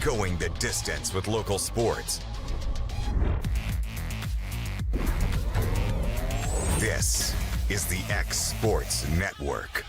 going the distance with local sports. This is the X Sports Network.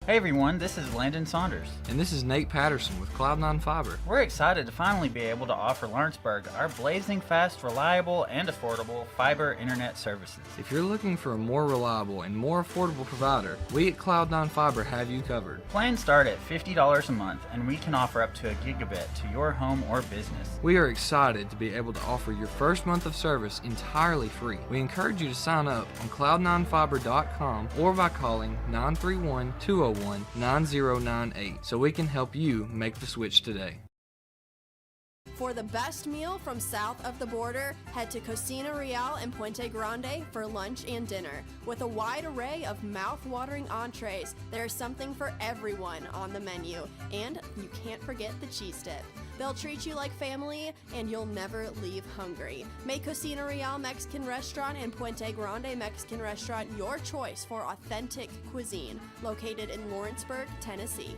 Hey everyone, this is Landon Saunders. And this is Nate Patterson with Cloud9 Fiber. We're excited to finally be able to offer Lawrenceburg our blazing fast, reliable, and affordable fiber internet services. If you're looking for a more reliable and more affordable provider, we at Cloud9 Fiber have you covered. Plans start at $50 a month, and we can offer up to a gigabit to your home or business. We are excited to be able to offer your first month of service entirely free. We encourage you to sign up on cloud9fiber.com or by calling 931-201-9098 so we can help you make the switch today. For the best meal from south of the border, head to Cocina Real in Puente Grande for lunch and dinner. With a wide array of mouth-watering entrees, there's something for everyone on the menu. And you can't forget the cheese dip. They'll treat you like family, and you'll never leave hungry. Make Cocina Real Mexican Restaurant and Puente Grande Mexican Restaurant your choice for authentic cuisine, located in Lawrenceburg, Tennessee.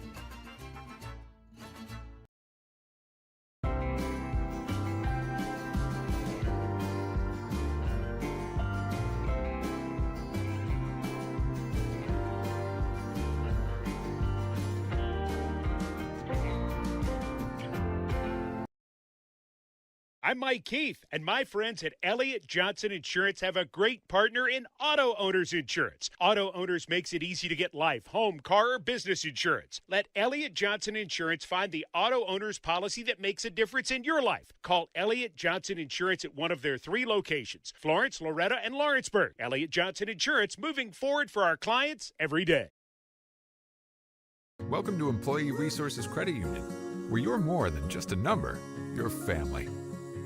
I'm Mike Keith, and my friends at Elliott Johnson Insurance have a great partner in Auto Owners Insurance. Auto Owners makes it easy to get life, home, car, or business insurance. Let Elliott Johnson Insurance find the Auto Owners policy that makes a difference in your life. Call Elliott Johnson Insurance at one of their 3 locations, Florence, Loretto, and Lawrenceburg. Elliott Johnson Insurance, moving forward for our clients every day. Welcome to Employee Resources Credit Union, where you're more than just a number, you're family.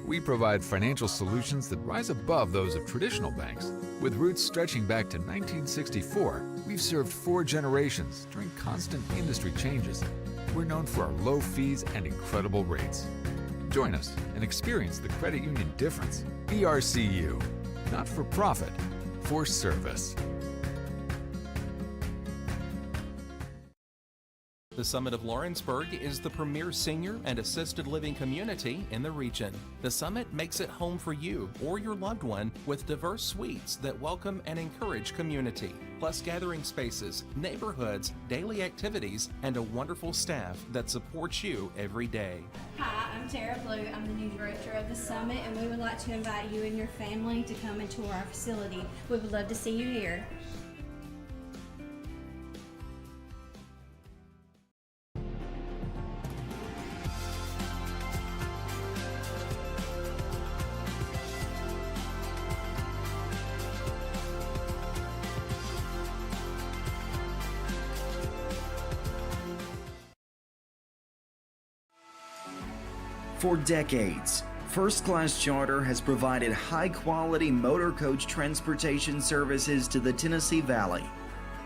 We provide financial solutions that rise above those of traditional banks. With roots stretching back to 1964, we've served 4 generations during constant industry changes. We're known for our low fees and incredible rates. Join us and experience the credit union difference. ERCU, not for profit, for service. The Summit of Lawrenceburg is the premier senior and assisted living community in the region. The Summit makes it home for you or your loved one with diverse suites that welcome and encourage community, plus gathering spaces, neighborhoods, daily activities, and a wonderful staff that supports you every day. Hi, I'm Tara Blue. I'm the new director of the Summit, and we would like to invite you and your family to come into our facility. We would love to see you here. For decades, First Class Charter has provided high-quality motor coach transportation services to the Tennessee Valley.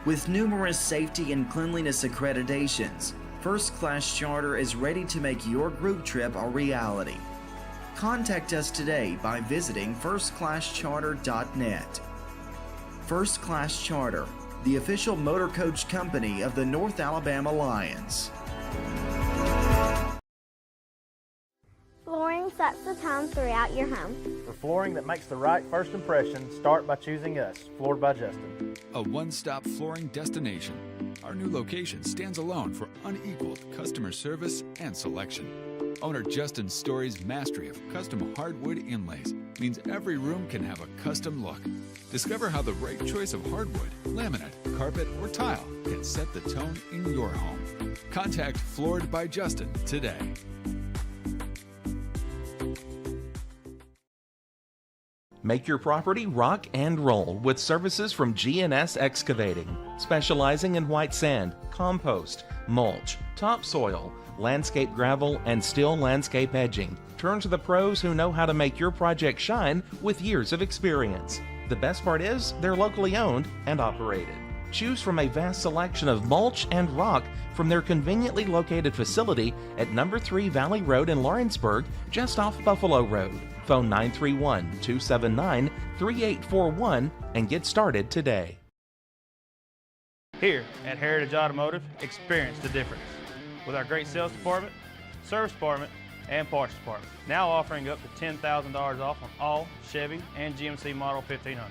With numerous safety and cleanliness accreditations, First Class Charter is ready to make your group trip a reality. Contact us today by visiting firstclasscharter.net. First Class Charter, the official motor coach company of the North Alabama Lions. Flooring sets the tone throughout your home. For flooring that makes the right first impression, start by choosing us, Floored by Justin. A one-stop flooring destination. Our new location stands alone for unequaled customer service and selection. Owner Justin Story's mastery of custom hardwood inlays means every room can have a custom look. Discover how the right choice of hardwood, laminate, carpet, or tile can set the tone in your home. Contact Floored by Justin today. Make your property rock and roll with services from G&S Excavating, specializing in white sand, compost, mulch, topsoil, landscape gravel, and steel landscape edging. Turn to the pros who know how to make your project shine with years of experience. The best part is they're locally owned and operated. Choose from a vast selection of mulch and rock from their conveniently located facility at number 3 Valley Road in Lawrenceburg, just off Buffalo Road. Phone 931-279-3841 and get started today. Here at Heritage Automotive, experience the difference. With our great sales department, service department, and parts department. Now offering up to $10,000 off on all Chevy and GMC Model 1500s.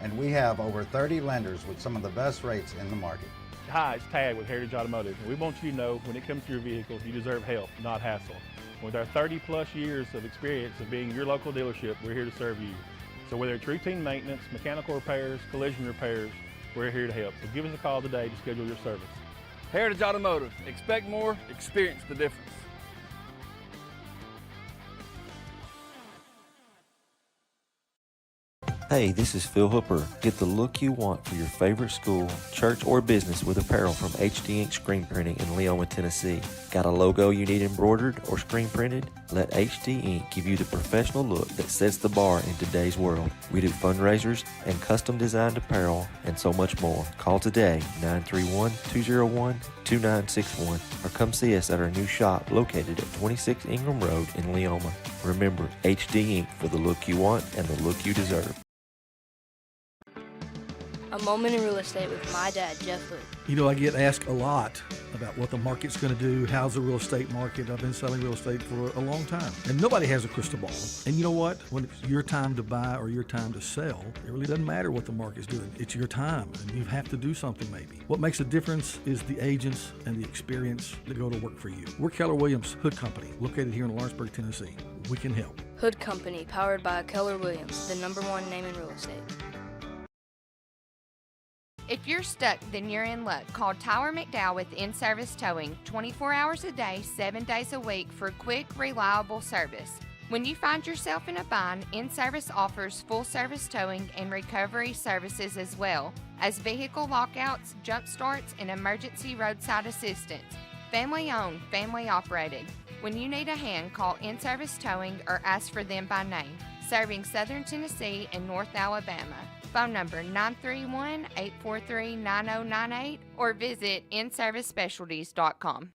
And we have over 30 lenders with some of the best rates in the market. Hi, it's Tag with Heritage Automotive. We want you to know when it comes to your vehicle, you deserve help, not hassle. With our 30-plus years of experience of being your local dealership, we're here to serve you. So whether it's routine maintenance, mechanical repairs, collision repairs, we're here to help. So give us a call today to schedule your service. Heritage Automotive. Expect more, experience the difference. Hey, this is Phil Hooper. Get the look you want for your favorite school, church, or business with apparel from HD Ink Screen Printing in Leoma, Tennessee. Got a logo you need embroidered or screen printed? Let HD Ink give you the professional look that sets the bar in today's world. We do fundraisers and custom designed apparel and so much more. Call today, 931-201-2961, or come see us at our new shop located at 26 Ingram Road in Leoma. Remember, HD Ink for the look you want and the look you deserve. A Moment in Real Estate with my dad, Jeff Hood. You know, I get asked a lot about what the market's going to do, how's the real estate market. I've been selling real estate for a long time, and nobody has a crystal ball. And you know what? When it's your time to buy or your time to sell, it really doesn't matter what the market's doing. It's your time, and you have to do something maybe. What makes a difference is the agents and the experience that go to work for you. We're Keller Williams Hood Company, located here in Lawrenceburg, Tennessee. We can help. Hood Company, powered by Keller Williams, the #1 name in real estate. If you're stuck, then you're in luck. Call Tyler McDowell with In-Service Towing, 24 hours a day, 7 days a week for quick, reliable service. When you find yourself in a bind, In-Service offers full-service towing and recovery services as well as vehicle lockouts, jump starts, and emergency roadside assistance. Family-owned, family-operated. When you need a hand, call In-Service Towing or ask for them by name. Serving Southern Tennessee and North Alabama. Phone number 931-843-9098 or visit inservicespecialties.com.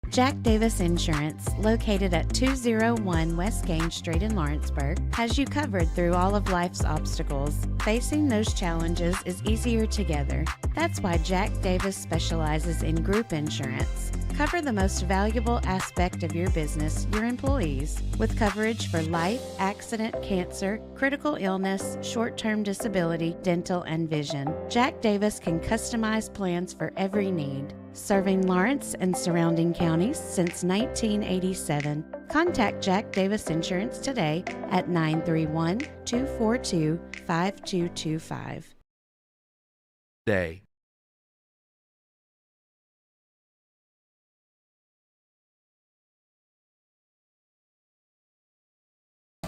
Jack Davis Insurance, located at 201 West Gaines Street in Lawrenceburg, has you covered through all of life's obstacles. Facing those challenges is easier together. That's why Jack Davis specializes in group insurance. Cover the most valuable aspect of your business, your employees, with coverage for life, accident, cancer, critical illness, short-term disability, dental, and vision. Jack Davis can customize plans for every need. Serving Lawrence and surrounding counties since 1987. Contact Jack Davis Insurance today at 931-242-5225. Day.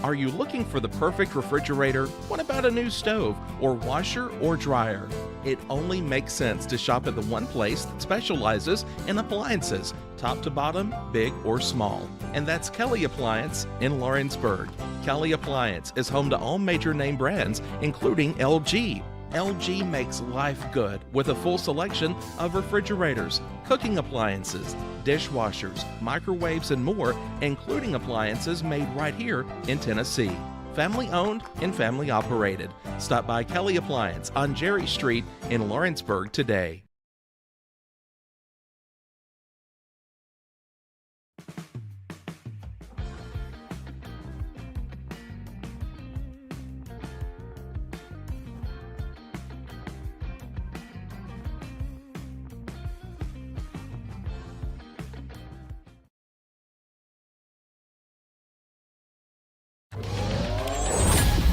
Are you looking for the perfect refrigerator? What about a new stove or washer or dryer? It only makes sense to shop at the one place that specializes in appliances, top to bottom, big or small. And that's Kelly Appliance in Lawrenceburg. Kelly Appliance is home to all major name brands, including LG. LG makes life good with a full selection of refrigerators, cooking appliances, dishwashers, microwaves, and more, including appliances made right here in Tennessee. Family owned and family operated. Stop by Kelly Appliance on Jerry Street in Lawrenceburg today.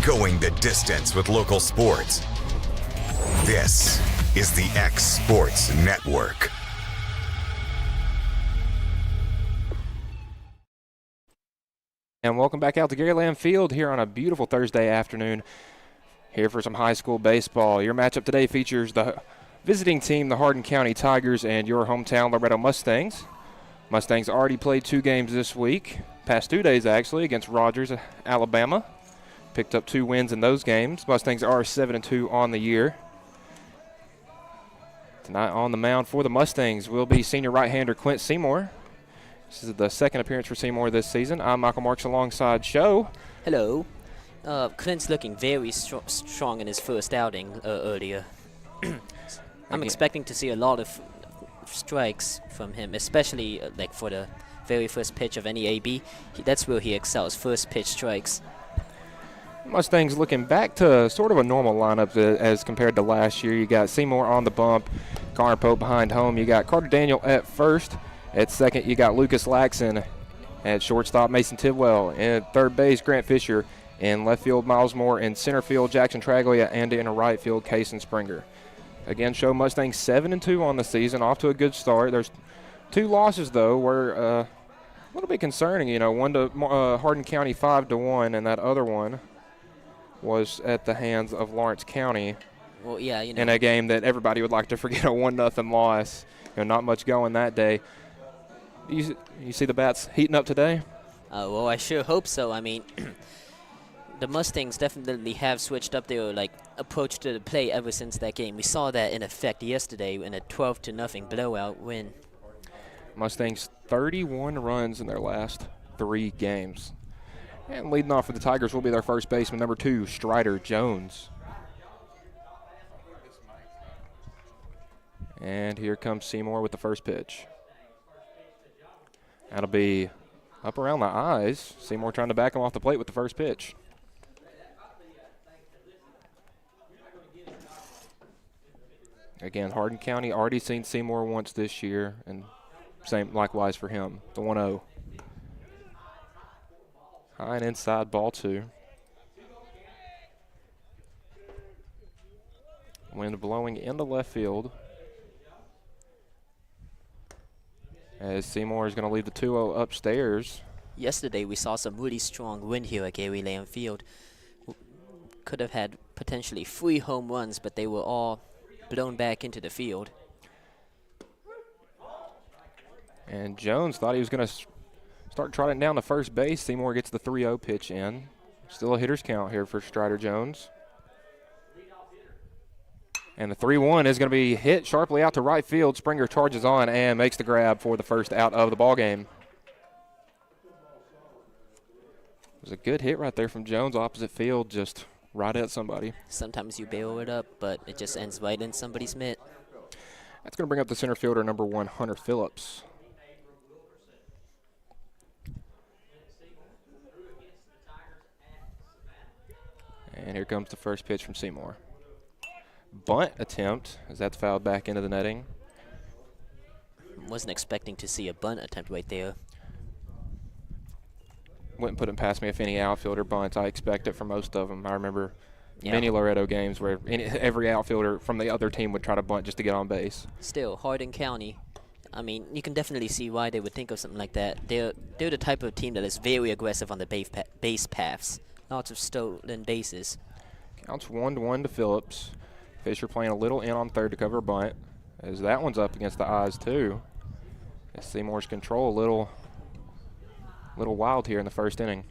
Going the distance with local sports. This is the X Sports Network. And welcome back out to Garyland Field here on a beautiful Thursday afternoon. Here for some high school baseball. Your matchup today features the visiting team, the Hardin County Tigers, and your hometown Loretto Mustangs. Mustangs already played 2 games this week, past 2 days actually, against Rogers, Alabama. Picked up 2 wins in those games. Mustangs are 7-2 on the year. Tonight on the mound for the Mustangs will be senior right-hander Quint Seymour. This is the second appearance for Seymour this season. I'm Michael Marks alongside Show. Hello. Clint's looking very strong in his first outing earlier. I'm expecting to see a lot of strikes from him, especially like for the very first pitch of any AB. That's where he excels, first pitch strikes. Mustangs looking back to sort of a normal lineup as compared to last year. You got Seymour on the bump, Connor Pope behind home. You got Carter Daniel at first. At second, you got Lucas Laxon. At shortstop, Mason Tidwell. And at third base, Grant Fisher. In left field, Miles Moore. In center field, Jackson Traglia. And in right field, Kason Springer. Again, Show Mustangs 7-2 on the season, off to a good start. There's 2 losses, though, were a little bit concerning. You know, one to Hardin County 5-1, and that other one was at the hands of Lawrence County. Well, yeah, you know, in a game that everybody would like to forget, a 1-0 loss. You know, not much going that day. You see the bats heating up today? Well, I sure hope so. I mean, the Mustangs definitely have switched up their approach to the play ever since that game. We saw that in effect yesterday in a 12-0 blowout win. Mustangs 31 runs in their last 3 games. And leading off for the Tigers will be their first baseman, number 2, Strider Jones. And here comes Seymour with the first pitch. That'll be up around the eyes. Seymour trying to back him off the plate with the first pitch. Again, Hardin County already seen Seymour once this year, and same likewise for him, the 1-0. High and inside, ball 2. Wind blowing into left field. As Seymour is going to leave the 2-0 upstairs. Yesterday we saw some really strong wind here at Garyland Field. Could have had potentially 3 home runs, but they were all blown back into the field. And Jones thought he was going to start trotting down to first base. Seymour gets the 3-0 pitch in. Still a hitter's count here for Strider Jones. And the 3-1 is going to be hit sharply out to right field. Springer charges on and makes the grab for the first out of the ball game. It was a good hit right there from Jones, opposite field, just right at somebody. Sometimes you bail it up, but it just ends right in somebody's mitt. That's going to bring up the center fielder, number 1, Hunter Phillips. And here comes the first pitch from Seymour. Bunt attempt, as that's fouled back into the netting. Wasn't expecting to see a bunt attempt right there. Wouldn't put it past me if any outfielder bunts. I expect it for most of them. I remember many Loretto games where every outfielder from the other team would try to bunt just to get on base. Still, Hardin County, I mean, you can definitely see why they would think of something like that. They're the type of team that is very aggressive on the base paths. Lots of stolen bases. Counts 1-1 to Phillips. Fisher playing a little in on third to cover a bunt, as that one's up against the eyes too. As Seymour's control a little wild here in the first inning.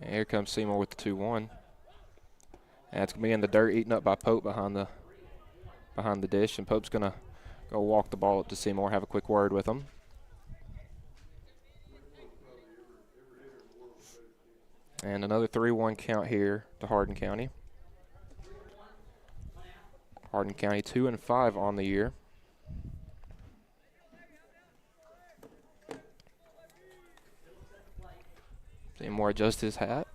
And here comes Seymour with the 2-1. That's going to be in the dirt, eaten up by Pope behind the dish, and Pope's going to go walk the ball up to Seymour, have a quick word with him. And another 3-1 count here to Hardin County. Hardin County 2-5 on the year. Seymour adjusts his hat.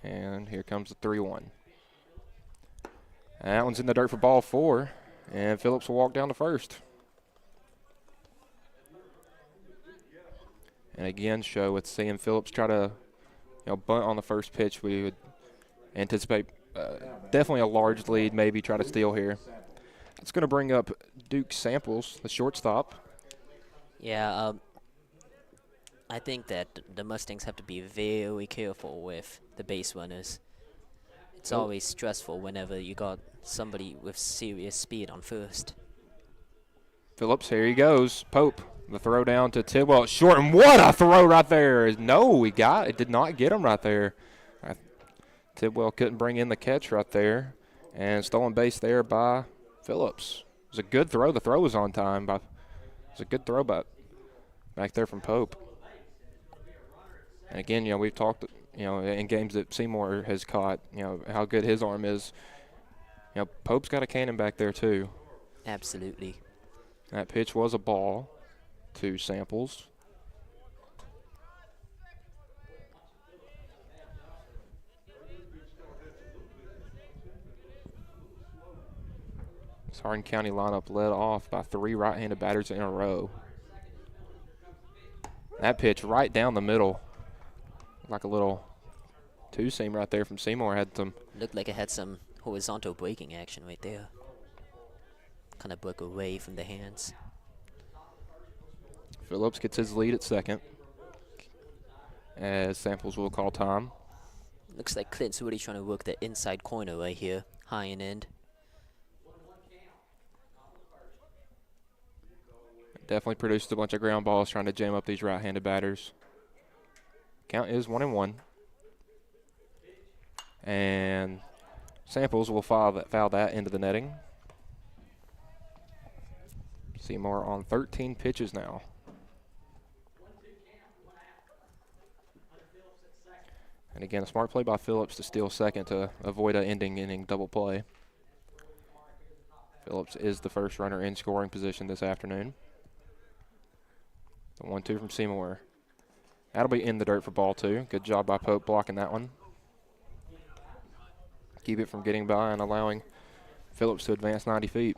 And here comes the 3-1. That one's in the dirt for ball 4. And Phillips will walk down to first. And again, show with seeing Phillips try to bunt on the first pitch, we would anticipate definitely a large lead, maybe try to steal here. It's going to bring up Duke Samples, the shortstop. Yeah, I think that the Mustangs have to be very careful with the base runners. It's always stressful whenever you got somebody with serious speed on first. Phillips, here he goes. Pope, the throw down to Tidwell. Short, and what a throw right there. No, it did not get him right there. Tidwell couldn't bring in the catch right there. And stolen base there by Phillips. It was a good throw. The throw was on time. It was a good throw back there from Pope. And again, we've talked, in games that Seymour has caught, how good his arm is. Pope's got a cannon back there too. Absolutely. That pitch was a ball to Samples. This Hardin County lineup led off by 3 right-handed batters in a row. That pitch right down the middle, like a little two-seam right there from Seymour. Looked like it had some horizontal braking action right there. Kind of broke away from the hands. Phillips gets his lead at second, as Samples will call time. Looks like Clint's really trying to work the inside corner right here, high and end. Definitely produced a bunch of ground balls trying to jam up these right-handed batters. Count is 1-1. And Samples will foul that into the netting. Seymour on 13 pitches now. And again, a smart play by Phillips to steal second to avoid an ending inning double play. Phillips is the first runner in scoring position this afternoon. The 1-2 from Seymour. That'll be in the dirt for ball 2. Good job by Pope blocking that one. Keep it from getting by and allowing Phillips to advance 90 feet.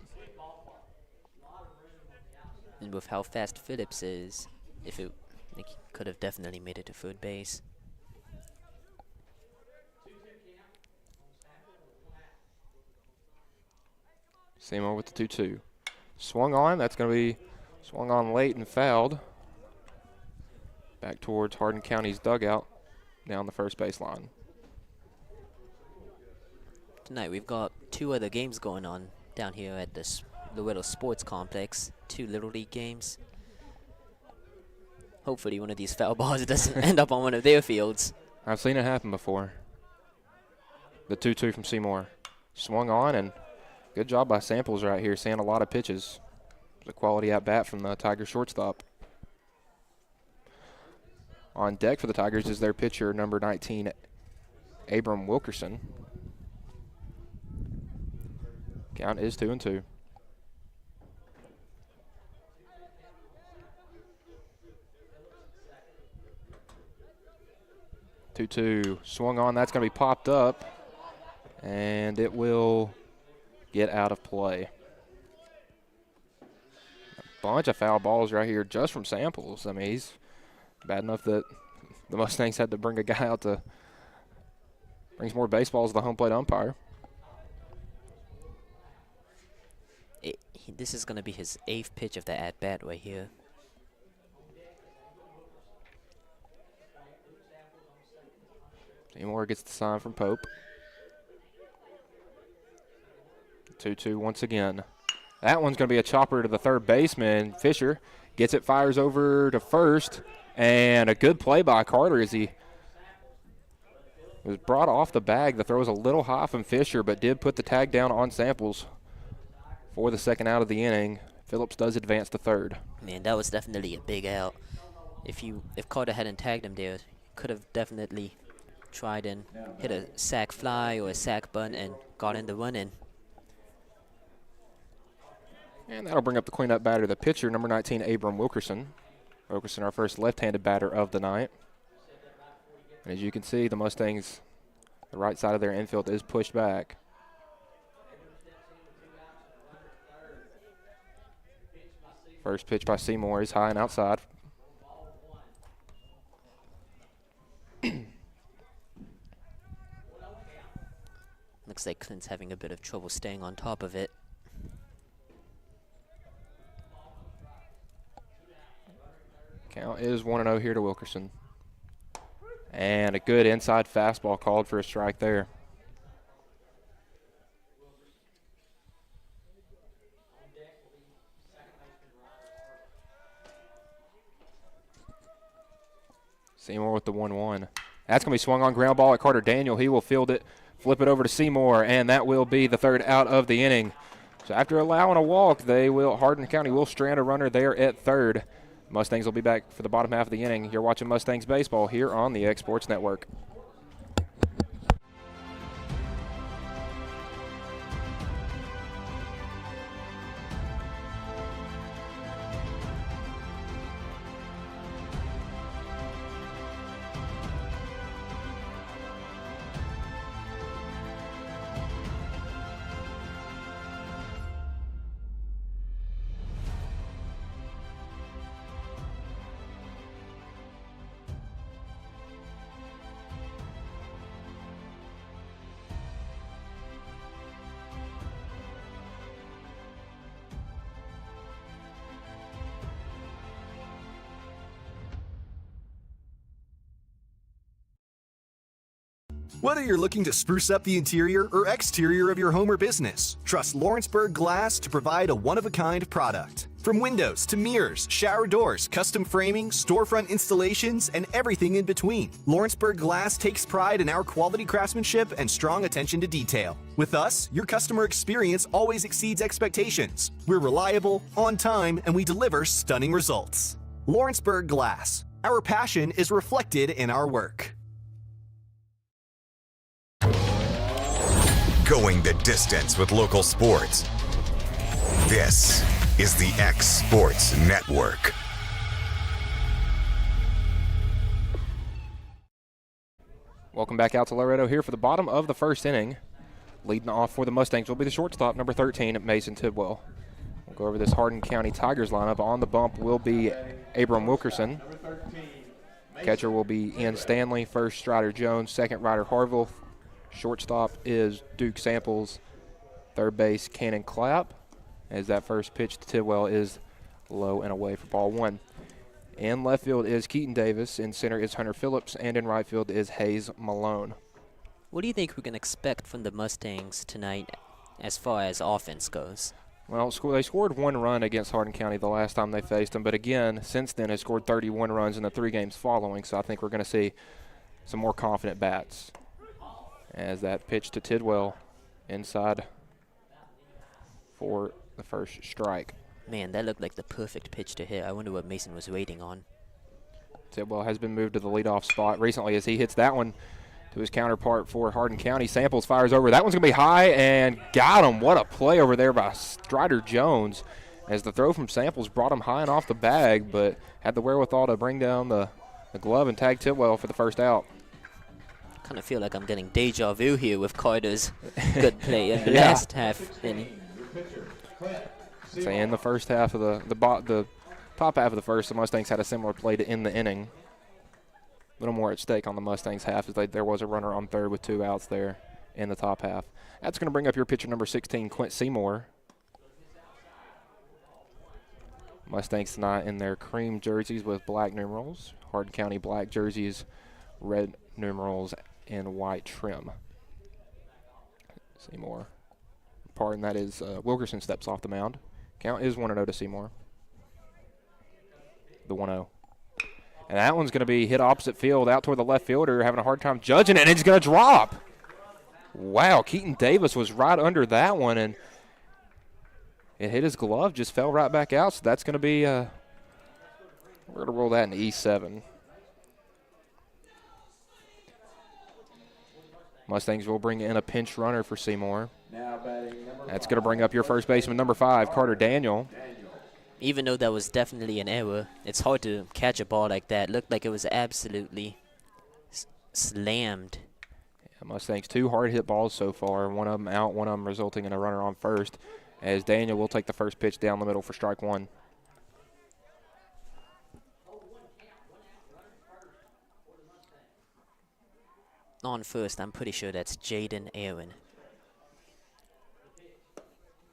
And with how fast Phillips is, he could have definitely made it to third base. Seymour with the 2-2. Swung on. That's going to be swung on late and fouled. Back towards Hardin County's dugout down the first baseline. Tonight we've got 2 other games going on down here at this Loretto Sports Complex. 2 Little League games. Hopefully one of these foul balls doesn't end up on one of their fields. I've seen it happen before. The 2-2 from Seymour. Swung on, and good job by Samples right here, seeing a lot of pitches. It was a quality at-bat from the Tiger shortstop. On deck for the Tigers is their pitcher, number 19, Abram Wilkerson. Count is 2-2. Two swung on. That's going to be popped up, and it will get out of play. A bunch of foul balls right here just from Samples. I mean, he's bad enough that the Mustangs had to bring a guy out to bring some more baseballs to the home plate umpire. this is going to be his 8th pitch of the at-bat right here. Seymour gets the sign from Pope. 2-2 once again. That one's going to be a chopper to the third baseman. Fisher gets it, fires over to first, and a good play by Carter as he was brought off the bag. The throw was a little high from Fisher, but did put the tag down on Samples for the second out of the inning. Phillips does advance to third. Man, that was definitely a big out. If Carter hadn't tagged him there, could have definitely tried and hit a sac fly or a sac bunt and got in the run in. And that'll bring up the cleanup batter, the pitcher, number 19, Abram Wilkerson. Wilkerson, our first left-handed batter of the night. And as you can see, the Mustangs, the right side of their infield is pushed back. First pitch by Seymour is high and outside. Looks like Clint's having a bit of trouble staying on top of it. Count is 1-0 here to Wilkerson. And a good inside fastball called for a strike there. Seymour with the 1-1. That's going to be swung on ground ball at Carter Daniel. He will field it, flip it over to Seymour, and that will be the third out of the inning. So after allowing a walk, Hardin County will strand a runner there at third. Mustangs will be back for the bottom half of the inning. You're watching Mustangs baseball here on the X Sports Network. Whether you're looking to spruce up the interior or exterior of your home or business, trust Lawrenceburg Glass to provide a one-of-a-kind product. From windows to mirrors, shower doors, custom framing, storefront installations, and everything in between, Lawrenceburg Glass takes pride in our quality craftsmanship and strong attention to detail. With us, your customer experience always exceeds expectations. We're reliable, on time, and we deliver stunning results. Lawrenceburg Glass. Our passion is reflected in our work. Going the distance with local sports. This is the X Sports Network. Welcome back out to Loretto here for the bottom of the first inning. Leading off for the Mustangs will be the shortstop, number 13, Mason Tidwell. We'll go over this Hardin County Tigers lineup. On the bump will be Abram Wilkerson. Catcher will be Ian Stanley. First, Strider Jones. Second, Ryder Harville. Shortstop is Duke Samples. Third base, Cannon Clapp, as that first pitch to Tidwell is low and away for ball one. In left field is Keaton Davis. In center is Hunter Phillips. And in right field is Hayes Malone. What do you think we can expect from the Mustangs tonight as far as offense goes? Well, they scored one run against Hardin County the last time they faced them. But again, since then, has scored 31 runs in the 3 games following. So I think we're going to see some more confident bats. As that pitch to Tidwell inside for the first strike. Man, that looked like the perfect pitch to hit. I wonder what Mason was waiting on. Tidwell has been moved to the leadoff spot recently as he hits that one to his counterpart for Hardin County. Samples fires over. That one's going to be high and got him. What a play over there by Strider Jones as the throw from Samples brought him high and off the bag, but had the wherewithal to bring down the glove and tag Tidwell for the first out. Kind of feel like I'm getting deja vu here with Carter's good play in the last half inning. So in the first half of the top half of the first, the Mustangs had a similar play to end the inning. A little more at stake on the Mustangs half as there was a runner on third with 2 outs there in the top half. That's going to bring up your pitcher number 16, Quint Seymour. Mustangs tonight in their cream jerseys with black numerals. Hardin County black jerseys, red numerals, and white trim. Seymour. Pardon, that is Wilkerson steps off the mound. Count is 1-0 to Seymour. The 1-0. And that one's going to be hit opposite field out toward the left fielder, having a hard time judging it, and it's going to drop. Wow, Keaton Davis was right under that one, and it hit his glove, just fell right back out. So that's going to be, we're going to roll that into E7. Mustangs will bring in a pinch runner for Seymour. That's going to bring up your first baseman, number 5, Carter Daniel. Even though that was definitely an error, it's hard to catch a ball like that. Looked like it was absolutely slammed. Yeah, Mustangs 2 hard hit balls so far. One of them out, one of them resulting in a runner on first, as Daniel will take the first pitch down the middle for strike 1. On first, I'm pretty sure that's Jaden Aaron.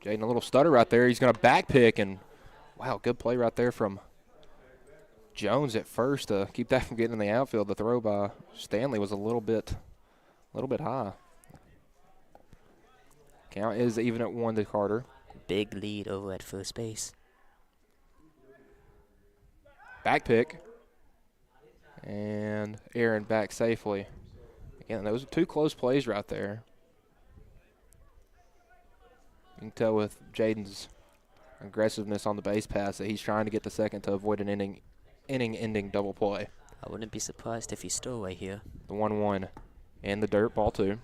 Jaden, a little stutter right there. He's going to back pick, and wow, good play right there from Jones at first to keep that from getting in the outfield. The throw by Stanley was a little bit high. Count is even at 1 to Carter. Big lead over at first base. Back pick. And Aaron back safely. Again, those are 2 close plays right there. You can tell with Jaden's aggressiveness on the base pass that he's trying to get the second to avoid an inning-ending double play. I wouldn't be surprised if he stole away here. The 1-1 in the dirt, ball 2.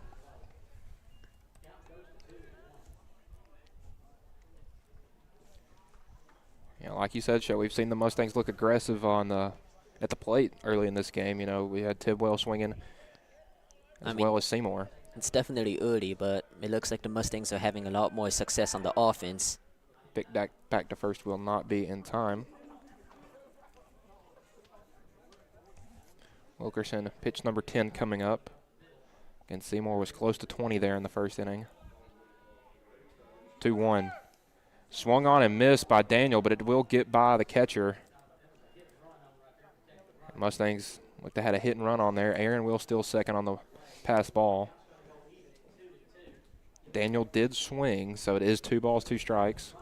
Yeah, like you said, Joe, we've seen the Mustangs look aggressive on at the plate early in this game. You know, we had Tidwell swinging as well as Seymour. It's definitely early, but it looks like the Mustangs are having a lot more success on the offense. Pick back to first will not be in time. Wilkerson, pitch number 10 coming up. Again, Seymour was close to 20 there in the first inning. 2-1. Swung on and missed by Daniel, but it will get by the catcher. Mustangs look to had a hit and run on there. Aaron will still second on the pass ball. Daniel did swing, so it is 2 balls, 2 strikes.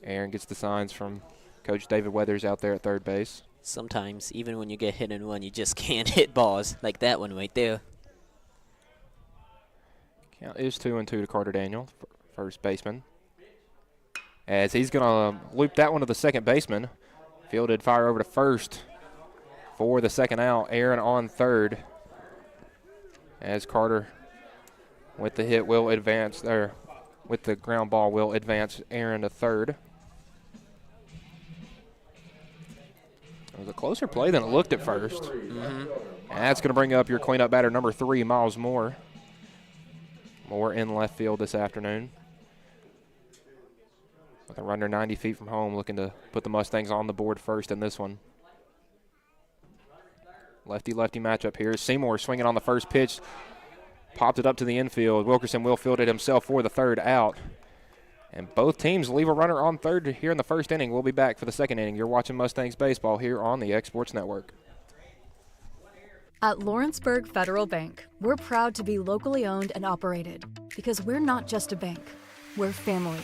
Aaron gets the signs from Coach David Weathers out there at third base. Sometimes, even when you get hit and run, you just can't hit balls like that one right there. Count is 2-2 to Carter Daniel, first baseman. As he's going to loop that one to the second baseman. Fielded fire over to first for the second out. Aaron on third. As Carter with the hit will advance there. With the ground ball will advance Aaron to third. It was a closer play than it looked at first. And that's going to bring up your cleanup batter, number 3, Miles Moore. Moore in left field this afternoon. With a runner 90 feet from home, looking to put the Mustangs on the board first in this one. Lefty-lefty matchup here. Seymour swinging on the first pitch. Popped it up to the infield. Wilkerson will field it himself for the third out. And both teams leave a runner on third here in the first inning. We'll be back for the second inning. You're watching Mustangs baseball here on the X Sports Network. At Lawrenceburg Federal Bank, we're proud to be locally owned and operated because we're not just a bank, we're family.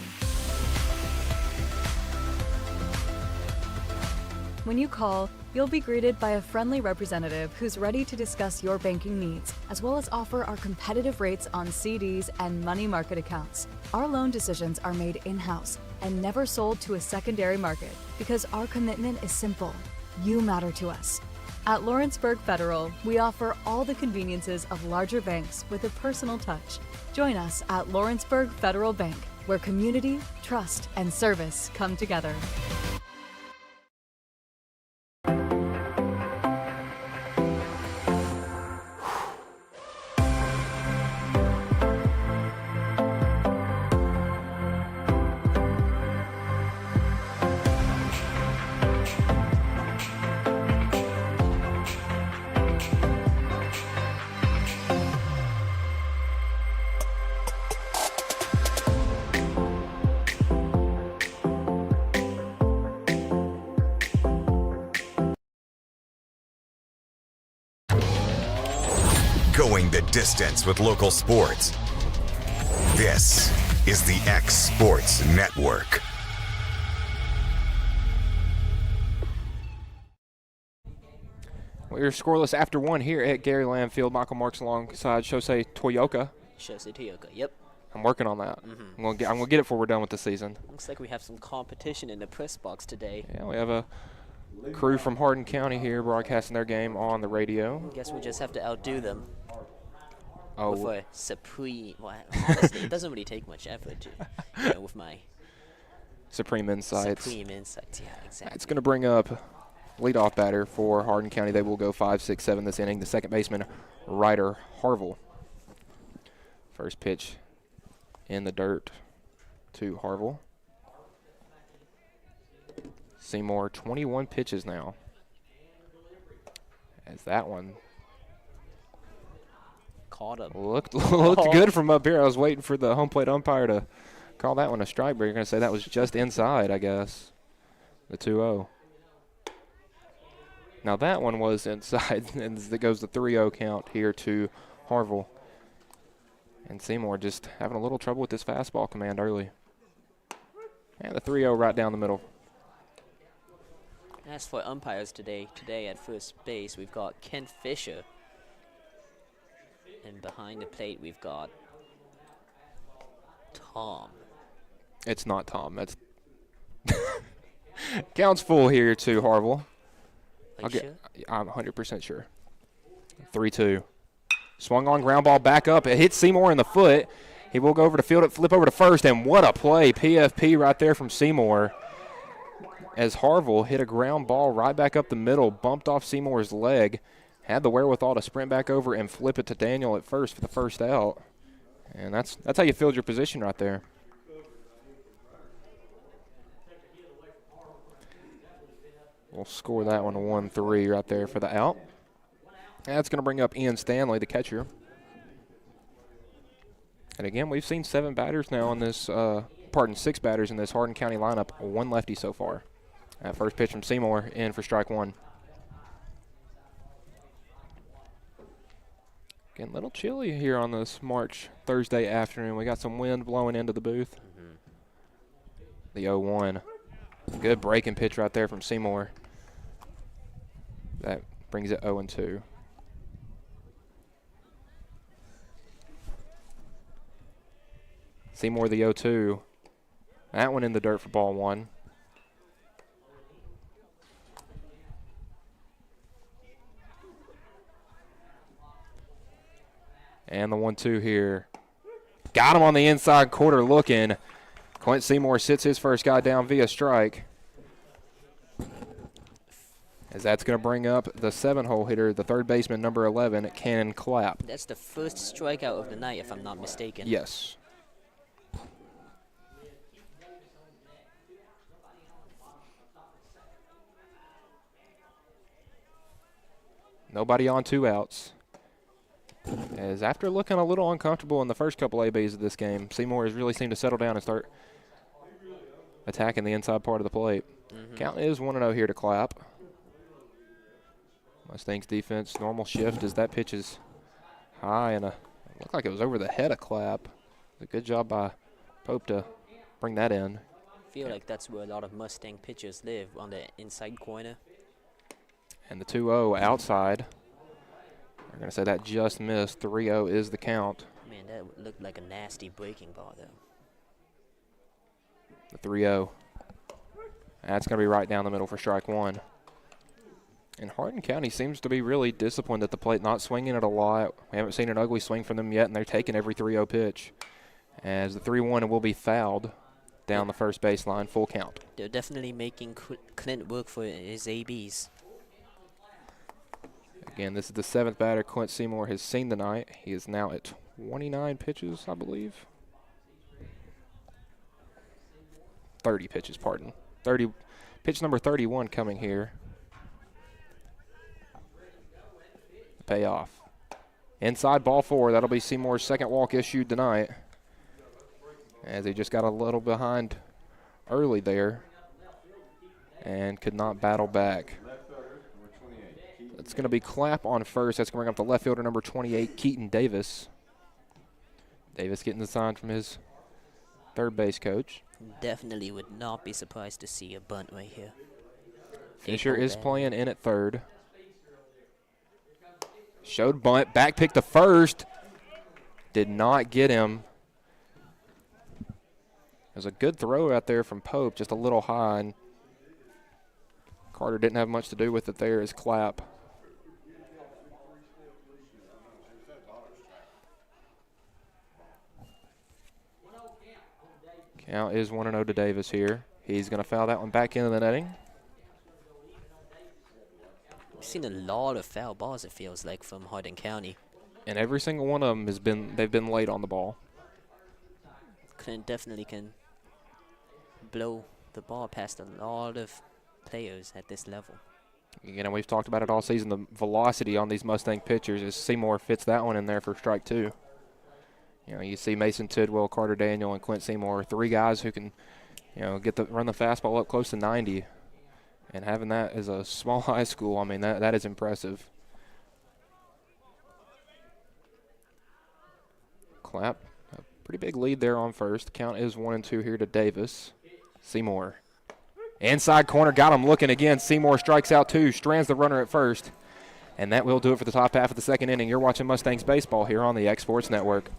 When you call, you'll be greeted by a friendly representative who's ready to discuss your banking needs, as well as offer our competitive rates on CDs and money market accounts. Our loan decisions are made in-house and never sold to a secondary market because our commitment is simple. You matter to us. At Lawrenceburg Federal, we offer all the conveniences of larger banks with a personal touch. Join us at Lawrenceburg Federal Bank, where community, trust, and service come together. going the distance with local sports. This is the X Sports Network. We're scoreless after one here at Gary Lamb Field. Michael Marks alongside Shosei Toyoka. Shosei Toyoka, yep. I'm working on that. I'm gonna get it before we're done with the season. Looks like we have some competition in the press box today. Yeah, we have a crew from Hardin County here broadcasting their game on the radio. Guess we just have to outdo them. Oh. With a supreme. Well, honestly, it doesn't really take much effort to, with my supreme insights. Supreme insights, yeah, exactly. It's gonna bring up leadoff batter for Hardin County. They will go 5, 6, 7 this inning. The second baseman, Ryder Harville. First pitch in the dirt to Harville. Seymour, 21 pitches now. As that one caught him. Looked good from up here. I was waiting for the home plate umpire to call that one a strike, but you're going to say that was just inside, I guess. The 2-0. Now that one was inside, and it goes the 3-0 count here to Harville. And Seymour just having a little trouble with this fastball command early. And the 3-0 right down the middle. As for umpires today at first base, we've got Ken Fisher. And behind the plate, we've got Tom. It's not Tom. That's counts full here to Harville. Sure? I'm 100% sure. 3-2. Swung on, ground ball back up. It hits Seymour in the foot. He will go over to field it, flip over to first, and what a play. PFP right there from Seymour. As Harville hit a ground ball right back up the middle, bumped off Seymour's leg, had the wherewithal to sprint back over and flip it to Daniel at first for the first out. And that's how you field your position right there. We'll score that one 1-3 right there for the out. That's going to bring up Ian Stanley, the catcher. And again, we've seen 7 batters now in this, 6 batters in this Hardin County lineup, 1 lefty so far. That first pitch from Seymour in for strike 1. Again, a little chilly here on this March Thursday afternoon. We got some wind blowing into the booth. The 0-1. Good breaking pitch right there from Seymour. That brings it 0-2. Seymour the 0-2. That one in the dirt for ball 1. And the 1-2 here. Got him on the inside quarter looking. Clint Seymour sits his first guy down via strike. As that's going to bring up the 7-hole hitter, the third baseman, number 11, Cannon Clapp. That's the first strikeout of the night, if I'm not mistaken. Yes. Nobody on 2 outs. As after looking a little uncomfortable in the first couple ABs of this game, Seymour has really seemed to settle down and start attacking the inside part of the plate. Count is 1-0 here to Clapp. Mustangs defense, normal shift as that pitch is high and looked like it was over the head of Clapp. A good job by Pope to bring that in. I feel like that's where a lot of Mustang pitchers live, on the inside corner. And the 2-0 outside. We're going to say that just missed. 3-0 is the count. Man, that looked like a nasty breaking ball, though. The 3-0. That's going to be right down the middle for strike 1. And Hardin County seems to be really disciplined at the plate, not swinging it a lot. We haven't seen an ugly swing from them yet, and they're taking every 3-0 pitch. As the 3-1 will be fouled down the first baseline, full count. They're definitely making Clint work for his ABs. Again, this is the 7th batter Clint Seymour has seen tonight. He is now at 29 pitches, I believe. 30 pitches, pardon. Pitch number 31 coming here. Payoff. Inside ball 4. That'll be Seymour's second walk issued tonight. As he just got a little behind early there and could not battle back. It's going to be Clapp on first. That's going to bring up the left fielder, number 28, Keaton Davis. Davis getting the sign from his third base coach. Definitely would not be surprised to see a bunt right here. Fisher is playing in at third. Showed bunt, back pick to first. Did not get him. It was a good throw out there from Pope, just a little high. And Carter didn't have much to do with it there as Clapp. Count is 1-0 to Davis here. He's going to foul that one back into the netting. We've seen a lot of foul balls, it feels like, from Hardin County. And every single one of them they've been late on the ball. Definitely can blow the ball past a lot of players at this level. You know, we've talked about it all season, the velocity on these Mustang pitchers. As Seymour fits that one in there for strike two. You know, you see Mason Tidwell, Carter Daniel, and Quint Seymour, three guys who can, you know, run the fastball up close to 90. And having that as a small high school, I mean, that is impressive. Clapp, a pretty big lead there on first. Count is 1-2 here to Davis. Seymour. Inside corner, got him looking again. Seymour strikes out two, strands the runner at first. And that will do it for the top half of the second inning. You're watching Mustangs baseball here on the X Sports Network.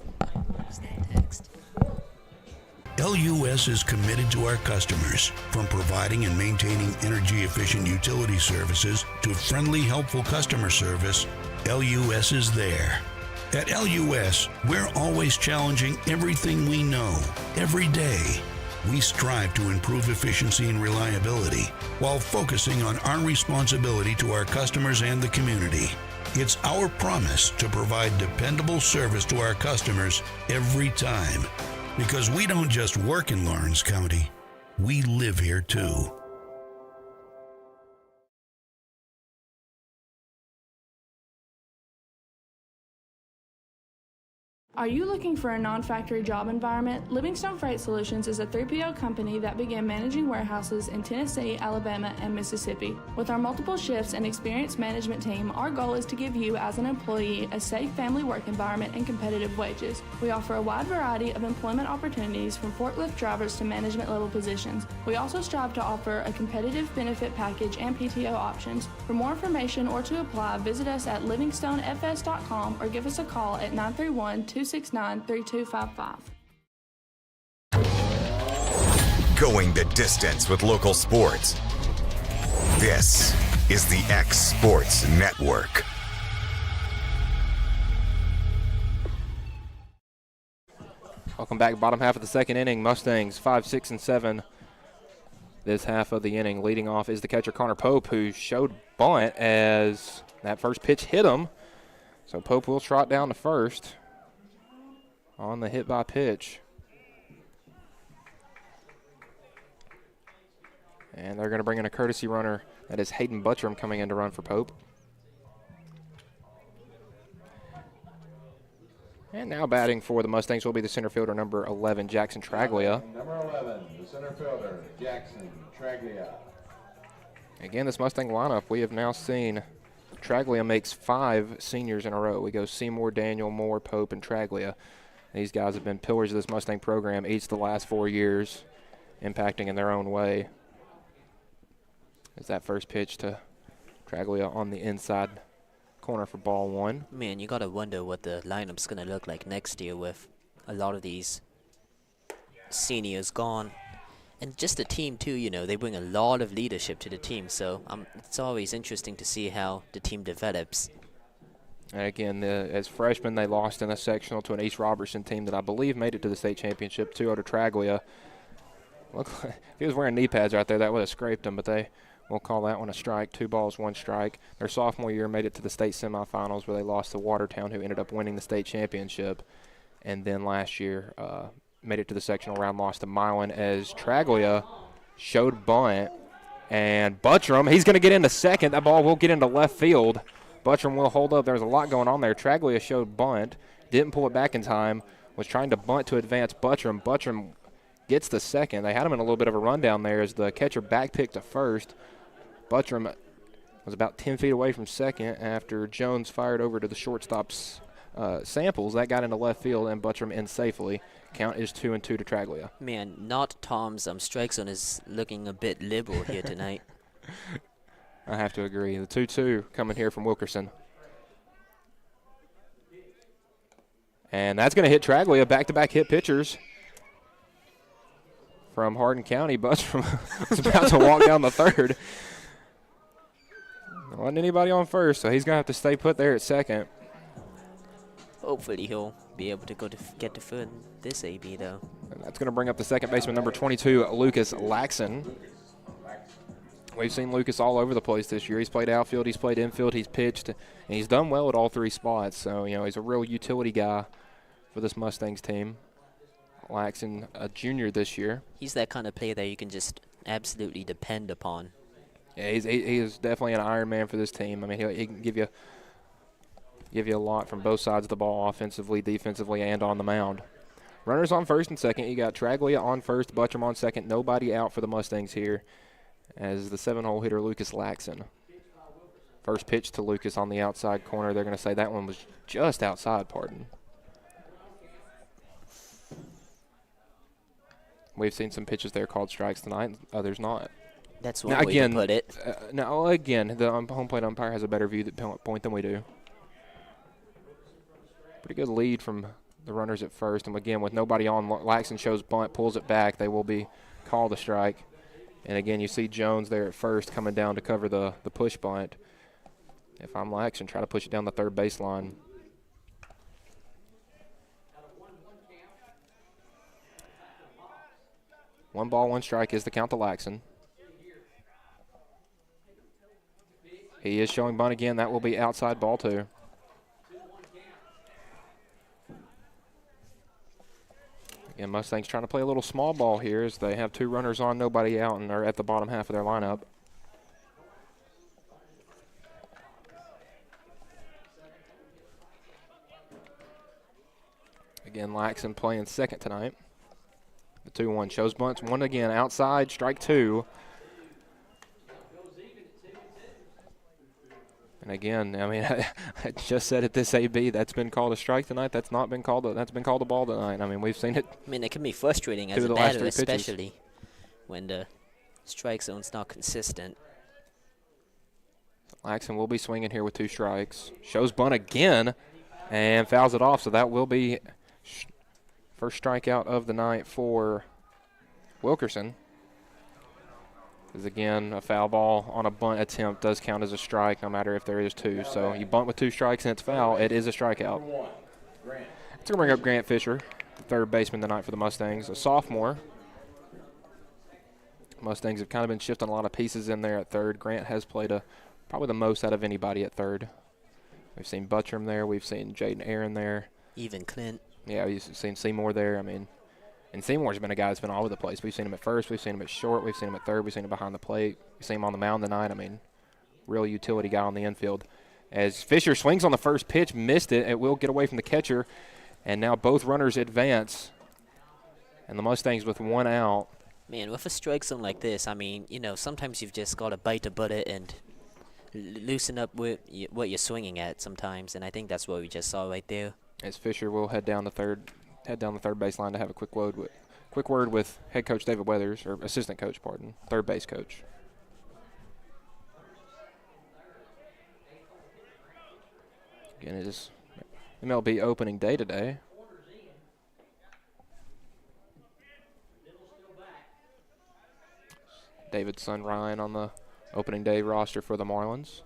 LUS is committed to our customers, from providing and maintaining energy-efficient utility services to friendly, helpful customer service. LUS is there. At LUS, we're always challenging everything we know, every day. We strive to improve efficiency and reliability while focusing on our responsibility to our customers and the community. It's our promise to provide dependable service to our customers every time. Because we don't just work in Lawrence County, we live here too. Are you looking for a non-factory job environment? Livingstone Freight Solutions is a 3PL company that began managing warehouses in Tennessee, Alabama, and Mississippi. With our multiple shifts and experienced management team, our goal is to give you, as an employee, a safe family work environment and competitive wages. We offer a wide variety of employment opportunities, from forklift drivers to management level positions. We also strive to offer a competitive benefit package and PTO options. For more information or to apply, visit us at livingstonefs.com or give us a call at 931-269-3255. Going the distance with local sports. This is the X Sports Network. Welcome back. Bottom half of the second inning. Mustangs 5, 6, and 7 this half of the inning. Leading off is the catcher, Connor Pope, who showed bunt as that first pitch hit him. So Pope will trot down to first on the hit by pitch. And they're going to bring in a courtesy runner. That is Hayden Buttram coming in to run for Pope. And now batting for the Mustangs will be the center fielder, number 11, Jackson Traglia. Number 11, the center fielder, Jackson Traglia. Again, this Mustang lineup, we have now seen Traglia makes 5 seniors in a row. We go Seymour, Daniel, Moore, Pope, and Traglia. These guys have been pillars of this Mustang program each the last 4 years, impacting in their own way. Is that first pitch to Traglia on the inside corner for ball one. Man, you gotta wonder what the lineup's gonna look like next year with a lot of these seniors gone. And just the team too, you know, they bring a lot of leadership to the team, so it's always interesting to see how the team develops. And again, as freshmen, they lost in a sectional to an East Robertson team that I believe made it to the state championship, 2-0 to Traglia. Look, if he was wearing knee pads right there, that would have scraped him, but we'll call that one a strike. 2 balls, 1 strike. Their sophomore year made it to the state semifinals where they lost to Watertown, who ended up winning the state championship. And then last year made it to the sectional round, lost to Milan as Traglia showed bunt. And Buttram, he's going to get into second. That ball will get into left field. Buttram will hold up. There's a lot going on there. Traglia showed bunt, didn't pull it back in time, was trying to bunt to advance Buttram. Buttram gets the second. They had him in a little bit of a rundown there as the catcher back picked to first. Buttram was about 10 feet away from second after Jones fired over to the shortstop's Samples. That got into left field and Buttram in safely. Count is 2-2 to Traglia. Man, not Tom's strike zone is looking a bit liberal here tonight. I have to agree. The 2-2 coming here from Wilkerson. And that's going to hit Traglia. Back-to-back hit pitchers from Hardin County. Buttram was about to walk down the third. There wasn't anybody on first, so he's going to have to stay put there at second. Hopefully he'll be able to get to third in this AB, though. And that's going to bring up the second baseman, number 22, Lucas Laxon. We've seen Lucas all over the place this year. He's played outfield, he's played infield, he's pitched, and he's done well at all three spots. So, he's a real utility guy for this Mustangs team. Laxon, a junior this year. He's that kind of player that you can just absolutely depend upon. Yeah, he is definitely an Iron Man for this team. I mean, he can give you a lot from both sides of the ball, offensively, defensively, and on the mound. Runners on first and second. You got Traglia on first, Buttram on second. Nobody out for the Mustangs here as the 7-hole hitter Lucas Laxon. First pitch to Lucas on the outside corner. They're going to say that one was just outside, pardon. We've seen some pitches there called strikes tonight, others not. That's one way to put it. The home plate umpire has a better view point than we do. Pretty good lead from the runners at first. And again, with nobody on, Laxon shows bunt, pulls it back. They will be called a strike. And again, you see Jones there at first coming down to cover the push bunt. If I'm Laxon, try to push it down the third baseline. One ball, one strike is the count to Laxon. He is showing bunt again. That will be outside ball two. Again, Mustangs trying to play a little small ball here as they have two runners on, nobody out, and are at the bottom half of their lineup. Again, Laxon playing second tonight. The 2-1 shows bunts. One again outside, strike two. And again, I mean, I just said at this AB that's been called a strike tonight. That's not been called. That's been called a ball tonight. I mean, we've seen it. I mean, it can be frustrating as a batter, especially when the strike zone's not consistent. Laxon will be swinging here with two strikes. Shows bunt again, and fouls it off. So that will be first strikeout of the night for Wilkerson. Because again, a foul ball on a bunt attempt does count as a strike no matter if there is two. So you bunt with two strikes and it's foul, it is a strikeout. It's going to bring up Grant Fisher, the third baseman tonight for the Mustangs, a sophomore. Mustangs have kind of been shifting a lot of pieces in there at third. Grant has played probably the most out of anybody at third. We've seen Buttram there. We've seen Jaden Aaron there. Even Clint. Yeah, we've seen Seymour there. I mean, and Seymour's been a guy that's been all over the place. We've seen him at first, we've seen him at short, we've seen him at third, we've seen him behind the plate. We've seen him on the mound tonight. I mean, real utility guy on the infield. As Fisher swings on the first pitch, missed it. It will get away from the catcher. And now both runners advance. And the Mustangs with one out. Man, with a strike zone like this, I mean, sometimes you've just got to bite the bullet and loosen up with what you're swinging at sometimes. And I think that's what we just saw right there. As Fisher will head down the third baseline to have a quick word with head coach David Weathers, or assistant coach, pardon, third base coach. Again, it is MLB opening day today. David's son Ryan on the opening day roster for the Marlins.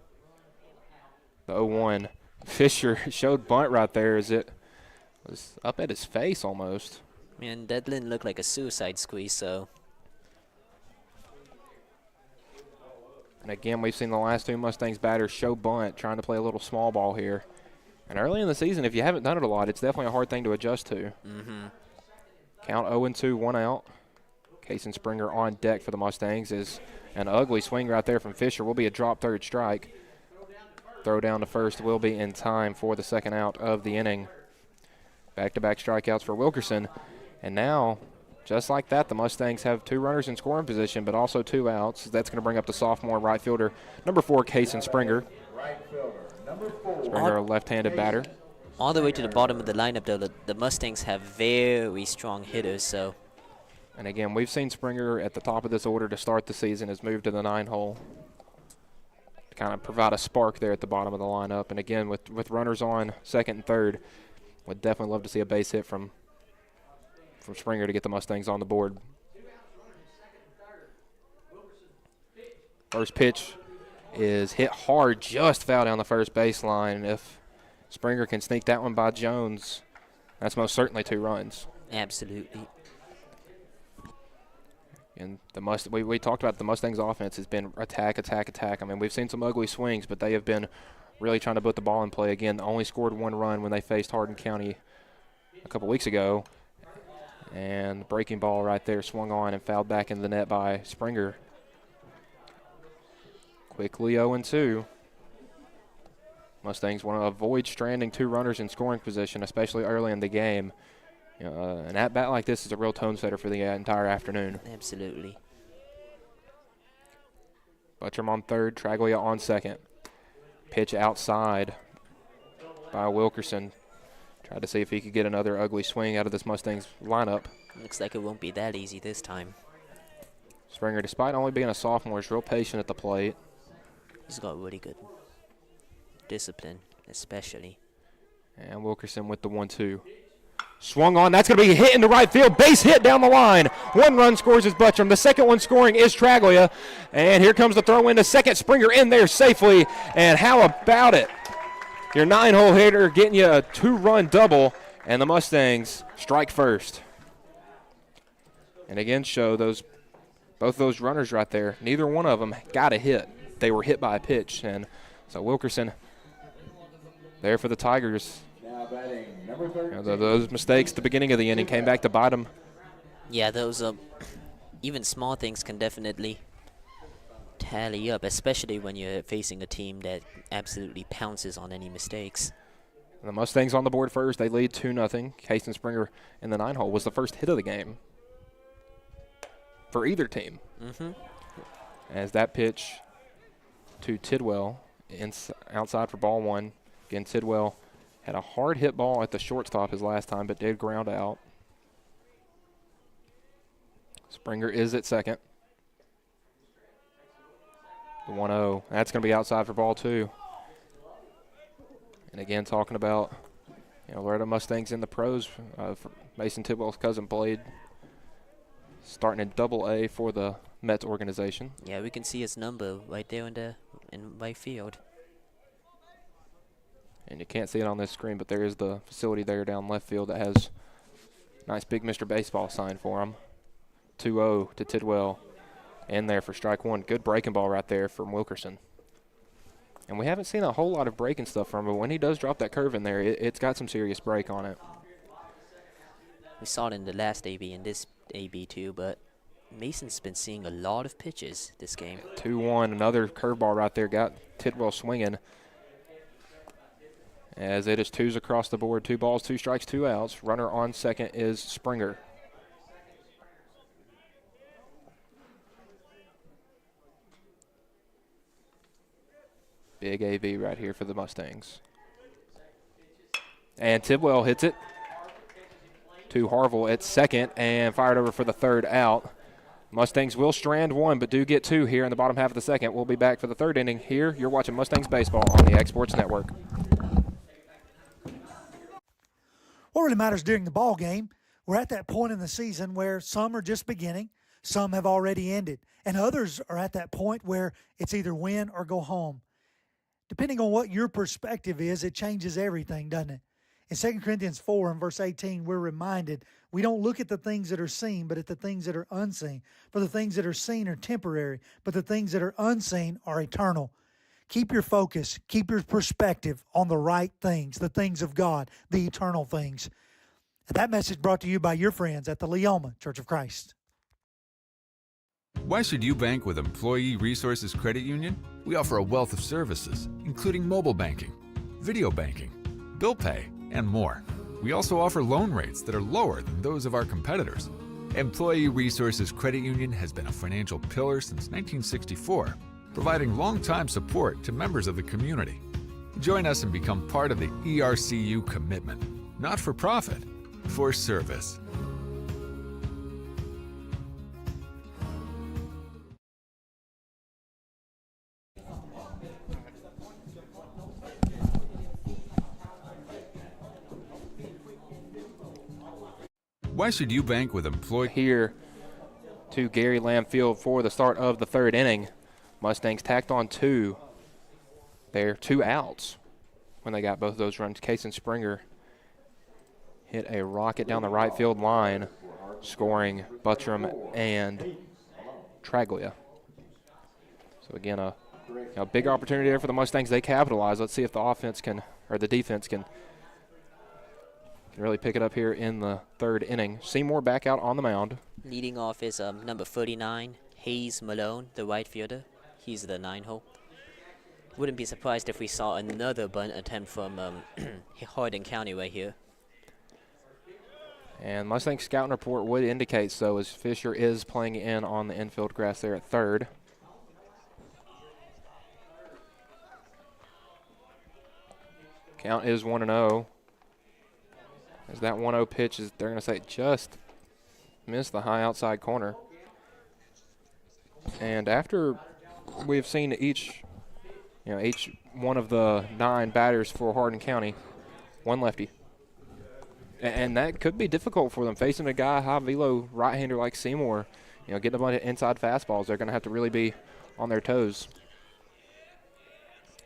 The 0-1. Fisher showed bunt right there as it was up at his face almost. Man, that didn't look like a suicide squeeze, so. And again, we've seen the last two Mustangs batters show bunt, trying to play a little small ball here. And early in the season, if you haven't done it a lot, it's definitely a hard thing to adjust to. Mm-hmm. Count 0-2, one out. Kason Springer on deck for the Mustangs is an ugly swing right there from Fisher. Will be a drop third strike. Throw down to first will be in time for the second out of the inning. Back-to-back strikeouts for Wilkerson. And now just like that, the Mustangs have 2 runners in scoring position, but also 2 outs. That's going to bring up the sophomore right fielder, number 4, Kason Springer. Springer, a left-handed batter. All the way to the bottom of the lineup, though, the Mustangs have very strong hitters. So, and again, we've seen Springer at the top of this order to start the season, has moved to the 9-hole to kind of provide a spark there at the bottom of the lineup. And again, with runners on second and third, would definitely love to see a base hit from Springer to get the Mustangs on the board. First pitch is hit hard, just foul down the first baseline. If Springer can sneak that one by Jones, that's most certainly 2 runs. Absolutely. And we talked about the Mustangs' offense has been attack, attack, attack. I mean, we've seen some ugly swings, but they have been really trying to put the ball in play. Again, only scored 1 run when they faced Hardin County a couple weeks ago. And the breaking ball right there swung on and fouled back into the net by Springer. Quickly 0-2. Mustangs want to avoid stranding 2 runners in scoring position, especially early in the game. An at-bat like this is a real tone setter for the entire afternoon. Absolutely. Buttram on third, Traglia on second. Pitch outside by Wilkerson. Tried to see if he could get another ugly swing out of this Mustangs lineup. Looks like it won't be that easy this time. Springer, despite only being a sophomore, is real patient at the plate. He's got really good discipline, especially. And Wilkerson with the 1-2. Swung on. That's going to be hit into right field. Base hit down the line. 1 run scores is Buttram. The second one scoring is Traglia. And here comes the throw in. The second, Springer in there safely. And how about it? Your 9-hole hitter getting you a 2-run double. And the Mustangs strike first. And again, show both those runners right there. Neither one of them got a hit. They were hit by a pitch. And so Wilkerson there for the Tigers. Those mistakes at the beginning of the inning came back to bite them. Yeah, those even small things can definitely tally up, especially when you're facing a team that absolutely pounces on any mistakes. And the Mustangs on the board first. They lead 2-0. Kason Springer in the 9-hole was the first hit of the game for either team. As that pitch to Tidwell outside for ball 1. Again, Tidwell had a hard hit ball at the shortstop his last time, but did ground out. Springer is at second. The 1-0. That's going to be outside for ball 2. And again, talking about Loretto Mustangs in the pros. Mason Tidwell's cousin played starting in Double-A for the Mets organization. Yeah, we can see his number right there in right field. And you can't see it on this screen, but there is the facility there down left field that has nice big Mr. Baseball sign for him. 2-0 to Tidwell in there for strike 1. Good breaking ball right there from Wilkerson. And we haven't seen a whole lot of breaking stuff from him, but when he does drop that curve in there, it's got some serious break on it. We saw it in the last AB and this AB too, but Mason's been seeing a lot of pitches this game. 2-1, another curveball right there, got Tidwell swinging. As it is 2s across the board, 2 balls, 2 strikes, 2 outs. Runner on second is Springer. Big AV right here for the Mustangs. And Tidwell hits it to Harville at second and fired over for the 3rd out. Mustangs will strand 1, but do get 2 here in the bottom half of the second. We'll be back for the 3rd inning here. You're watching Mustangs Baseball on the X-Sports Network. What really matters during the ball game, we're at that point in the season where some are just beginning, some have already ended, and others are at that point where it's either win or go home. Depending on what your perspective is, it changes everything, doesn't it? In 2 Corinthians 4 and verse 18, we're reminded we don't look at the things that are seen, but at the things that are unseen. For the things that are seen are temporary, but the things that are unseen are eternal. Keep your focus, keep your perspective on the right things, the things of God, the eternal things. And that message brought to you by your friends at the Leoma Church of Christ. Why should you bank with Employee Resources Credit Union? We offer a wealth of services, including mobile banking, video banking, bill pay, and more. We also offer loan rates that are lower than those of our competitors. Employee Resources Credit Union has been a financial pillar since 1964, providing long-time support to members of the community. Join us and become part of the ERCU commitment, not for profit, for service. Why should you bank with employee? Here to Gary Lamb Field for the start of the third inning. Mustangs tacked on two. They're 2 outs when they got both of those runs. Case and Springer hit a rocket down the right field line, scoring Buttram and Traglia. So again, a big opportunity there for the Mustangs. They capitalize. Let's see if the offense can, or the defense can really pick it up here in the third inning. Seymour back out on the mound. Leading off is number 39, Hayes Malone, the right fielder. He's the 9-hole. Wouldn't be surprised if we saw another bunt attempt from Hardin County right here. And Mustang scouting report would indicate so, as Fisher is playing in on the infield grass there at third. Count is 1-0. As that 1-0 pitch is, they're going to say, just missed the high outside corner. And after we've seen each one of the 9 batters for Hardin County, one lefty. And that could be difficult for them, facing a guy, high velo right-hander like Seymour. Getting a bunch of inside fastballs, they're going to have to really be on their toes.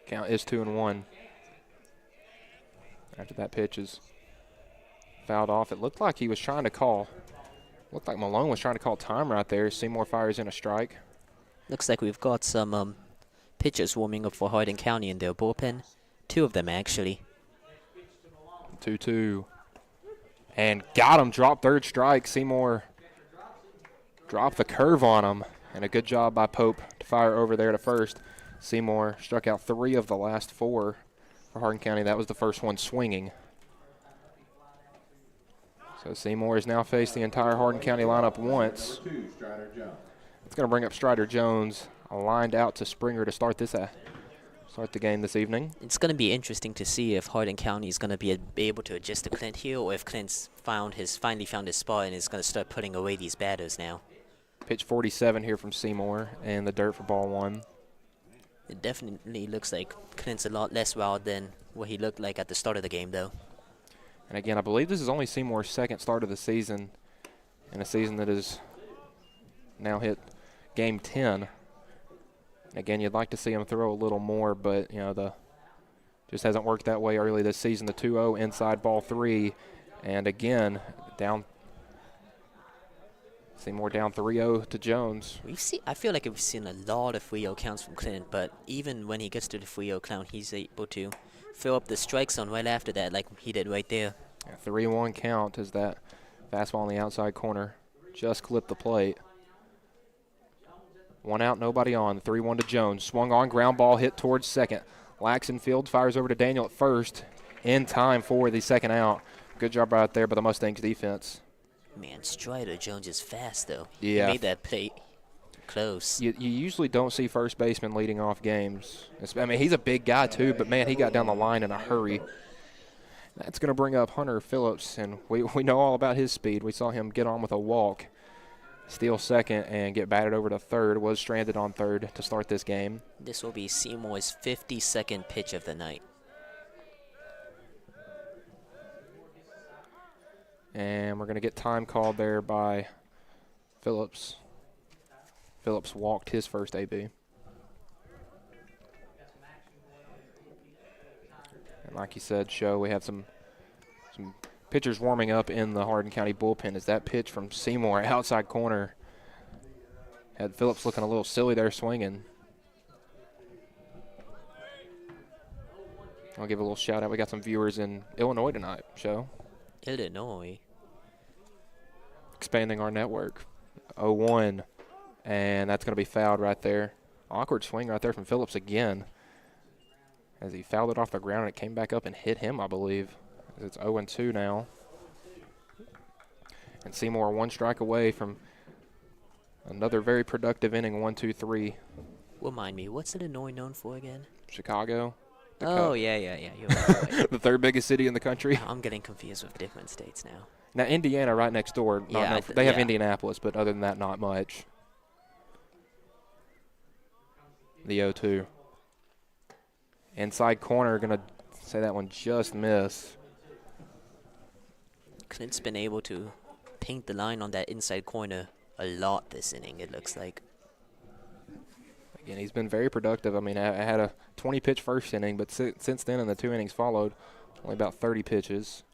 Count is 2-1. After that pitch is fouled off, it looked like he was trying to call. Looked like Malone was trying to call time right there. Seymour fires in a strike. Looks like we've got some pitchers warming up for Hardin County in their bullpen. 2 of them, actually. 2-2. And got him. Dropped third strike. Seymour dropped the curve on him. And a good job by Pope to fire over there to first. Seymour struck out 3 of the last 4 for Hardin County. That was the first one swinging. So Seymour has now faced the entire Hardin County lineup once. It's going to bring up Strider Jones, lined out to Springer to start the game this evening. It's going to be interesting to see if Hardin County is going to be able to adjust to Clint here, or if Clint's finally found his spot and is going to start putting away these batters now. Pitch 47 here from Seymour, and the dirt for ball 1. It definitely looks like Clint's a lot less wild than what he looked like at the start of the game, though. And again, I believe this is only Seymour's second start of the season, in a season that has now hit game 10. Again, you'd like to see him throw a little more, but just hasn't worked that way early this season. The 2-0 inside ball 3, and again down. Seymour down 3-0 to Jones. I feel like we've seen a lot of 3-0 counts from Clint, but even when he gets to the 3-0 count, he's able to fill up the strike zone right after that, like he did right there. 3-1 count as that fastball on the outside corner just clipped the plate. 1 out, nobody on. 3-1 to Jones. Swung on, ground ball hit towards second. Laxon field fires over to Daniel at first in time for the second out. Good job right there by the Mustangs defense. Man, Strider Jones is fast, though. Yeah. He made that play close. You usually don't see first baseman leading off games. I mean, he's a big guy, too, but, man, he got down the line in a hurry. That's going to bring up Hunter Phillips, and we know all about his speed. We saw him get on with a walk, steal second, and get batted over to third. Was stranded on third to start this game. This will be Seymour's 52nd pitch of the night. And we're going to get time called there by Phillips. Phillips walked his first AB. And like you said, Show, we have some pitchers warming up in the Hardin County bullpen as that pitch from Seymour outside corner had Phillips looking a little silly there swinging. I'll give a little shout out. We got some viewers in Illinois tonight, Show. Illinois. Expanding our network. 0-1, and that's going to be fouled right there. Awkward swing right there from Phillips again as he fouled it off the ground, and it came back up and hit him, I believe. It's 0-2 now. And Seymour one strike away from another very productive inning, 1, 2, 3. Remind me, what's Illinois known for again? Chicago. Oh, yeah. You're right. The third biggest city in the country. I'm getting confused with different states now. Now, Indiana right next door. They have Indianapolis, but other than that, not much. The 0-2. Inside corner, going to say that one just missed. Clint's been able to paint the line on that inside corner a lot this inning, it looks like. Again, he's been very productive. I mean, I had a 20-pitch first inning, but since then, in the 2 innings followed, only about 30 pitches.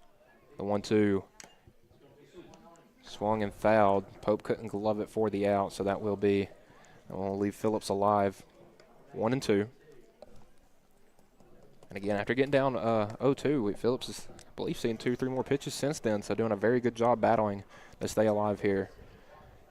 The 1-2 swung and fouled. Pope couldn't glove it for the out, so that will leave Phillips alive. 1-2. And again, after getting down 0-2, Phillips has, I believe, seen 2-3 more pitches since then, so doing a very good job battling to stay alive here.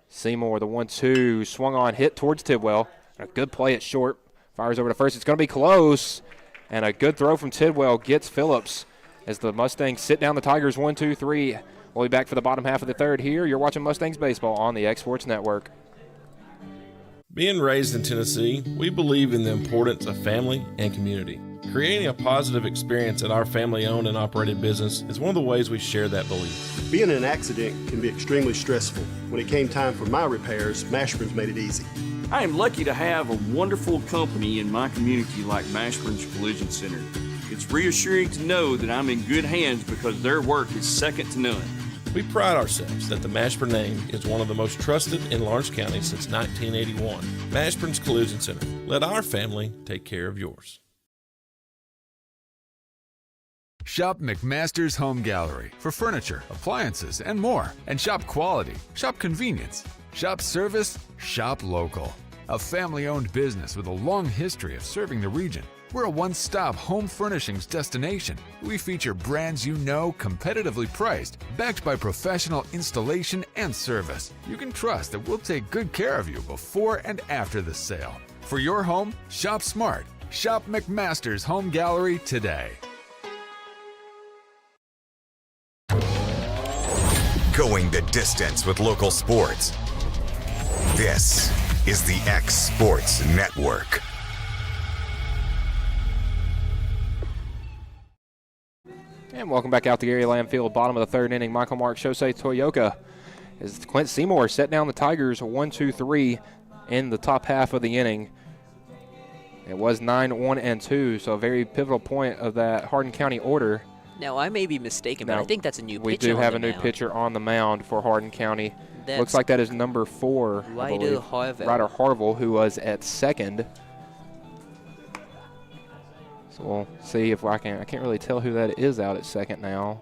Seymour, the 1-2, swung on, hit towards Tidwell. A good play at short. Fires over to first. It's going to be close. And a good throw from Tidwell gets Phillips as the Mustangs sit down the Tigers 1, 2, 3. We'll be back for the bottom half of the third here. You're watching Mustangs Baseball on the X Sports Network. Being raised in Tennessee, we believe in the importance of family and community. Creating a positive experience at our family-owned and operated business is one of the ways we share that belief. Being in an accident can be extremely stressful. When it came time for my repairs, Mashburn's made it easy. I am lucky to have a wonderful company in my community like Mashburn's Collision Center. It's reassuring to know that I'm in good hands because their work is second to none. We pride ourselves that the Mashburn name is one of the most trusted in Lawrence County since 1981. Mashburn's Collision Center. Let our family take care of yours. Shop McMaster's Home Gallery for furniture, appliances, and more. And shop quality, shop convenience, shop service, shop local. A family-owned business with a long history of serving the region. We're a one-stop home furnishings destination. We feature brands you know, competitively priced, backed by professional installation and service. You can trust that we'll take good care of you before and after the sale. For your home, shop smart. Shop McMaster's Home Gallery today. Going the distance with local sports. This is the X Sports Network. And welcome back out to Gary Lamb Field, bottom of the third inning. Michael Mark, Shosei Toyoka, as Clint Seymour set down the Tigers 1, 2, 3 in the top half of the inning. It was 9-1-2, so a very pivotal point of that Hardin County order. Now, I may be mistaken, but I think that's a new pitcher. We do have a new pitcher on the mound for Hardin County. Looks like that is number 4, Ryder Harville. Ryder Harville, who was at second. So we'll see if I can't really tell who that is out at second now.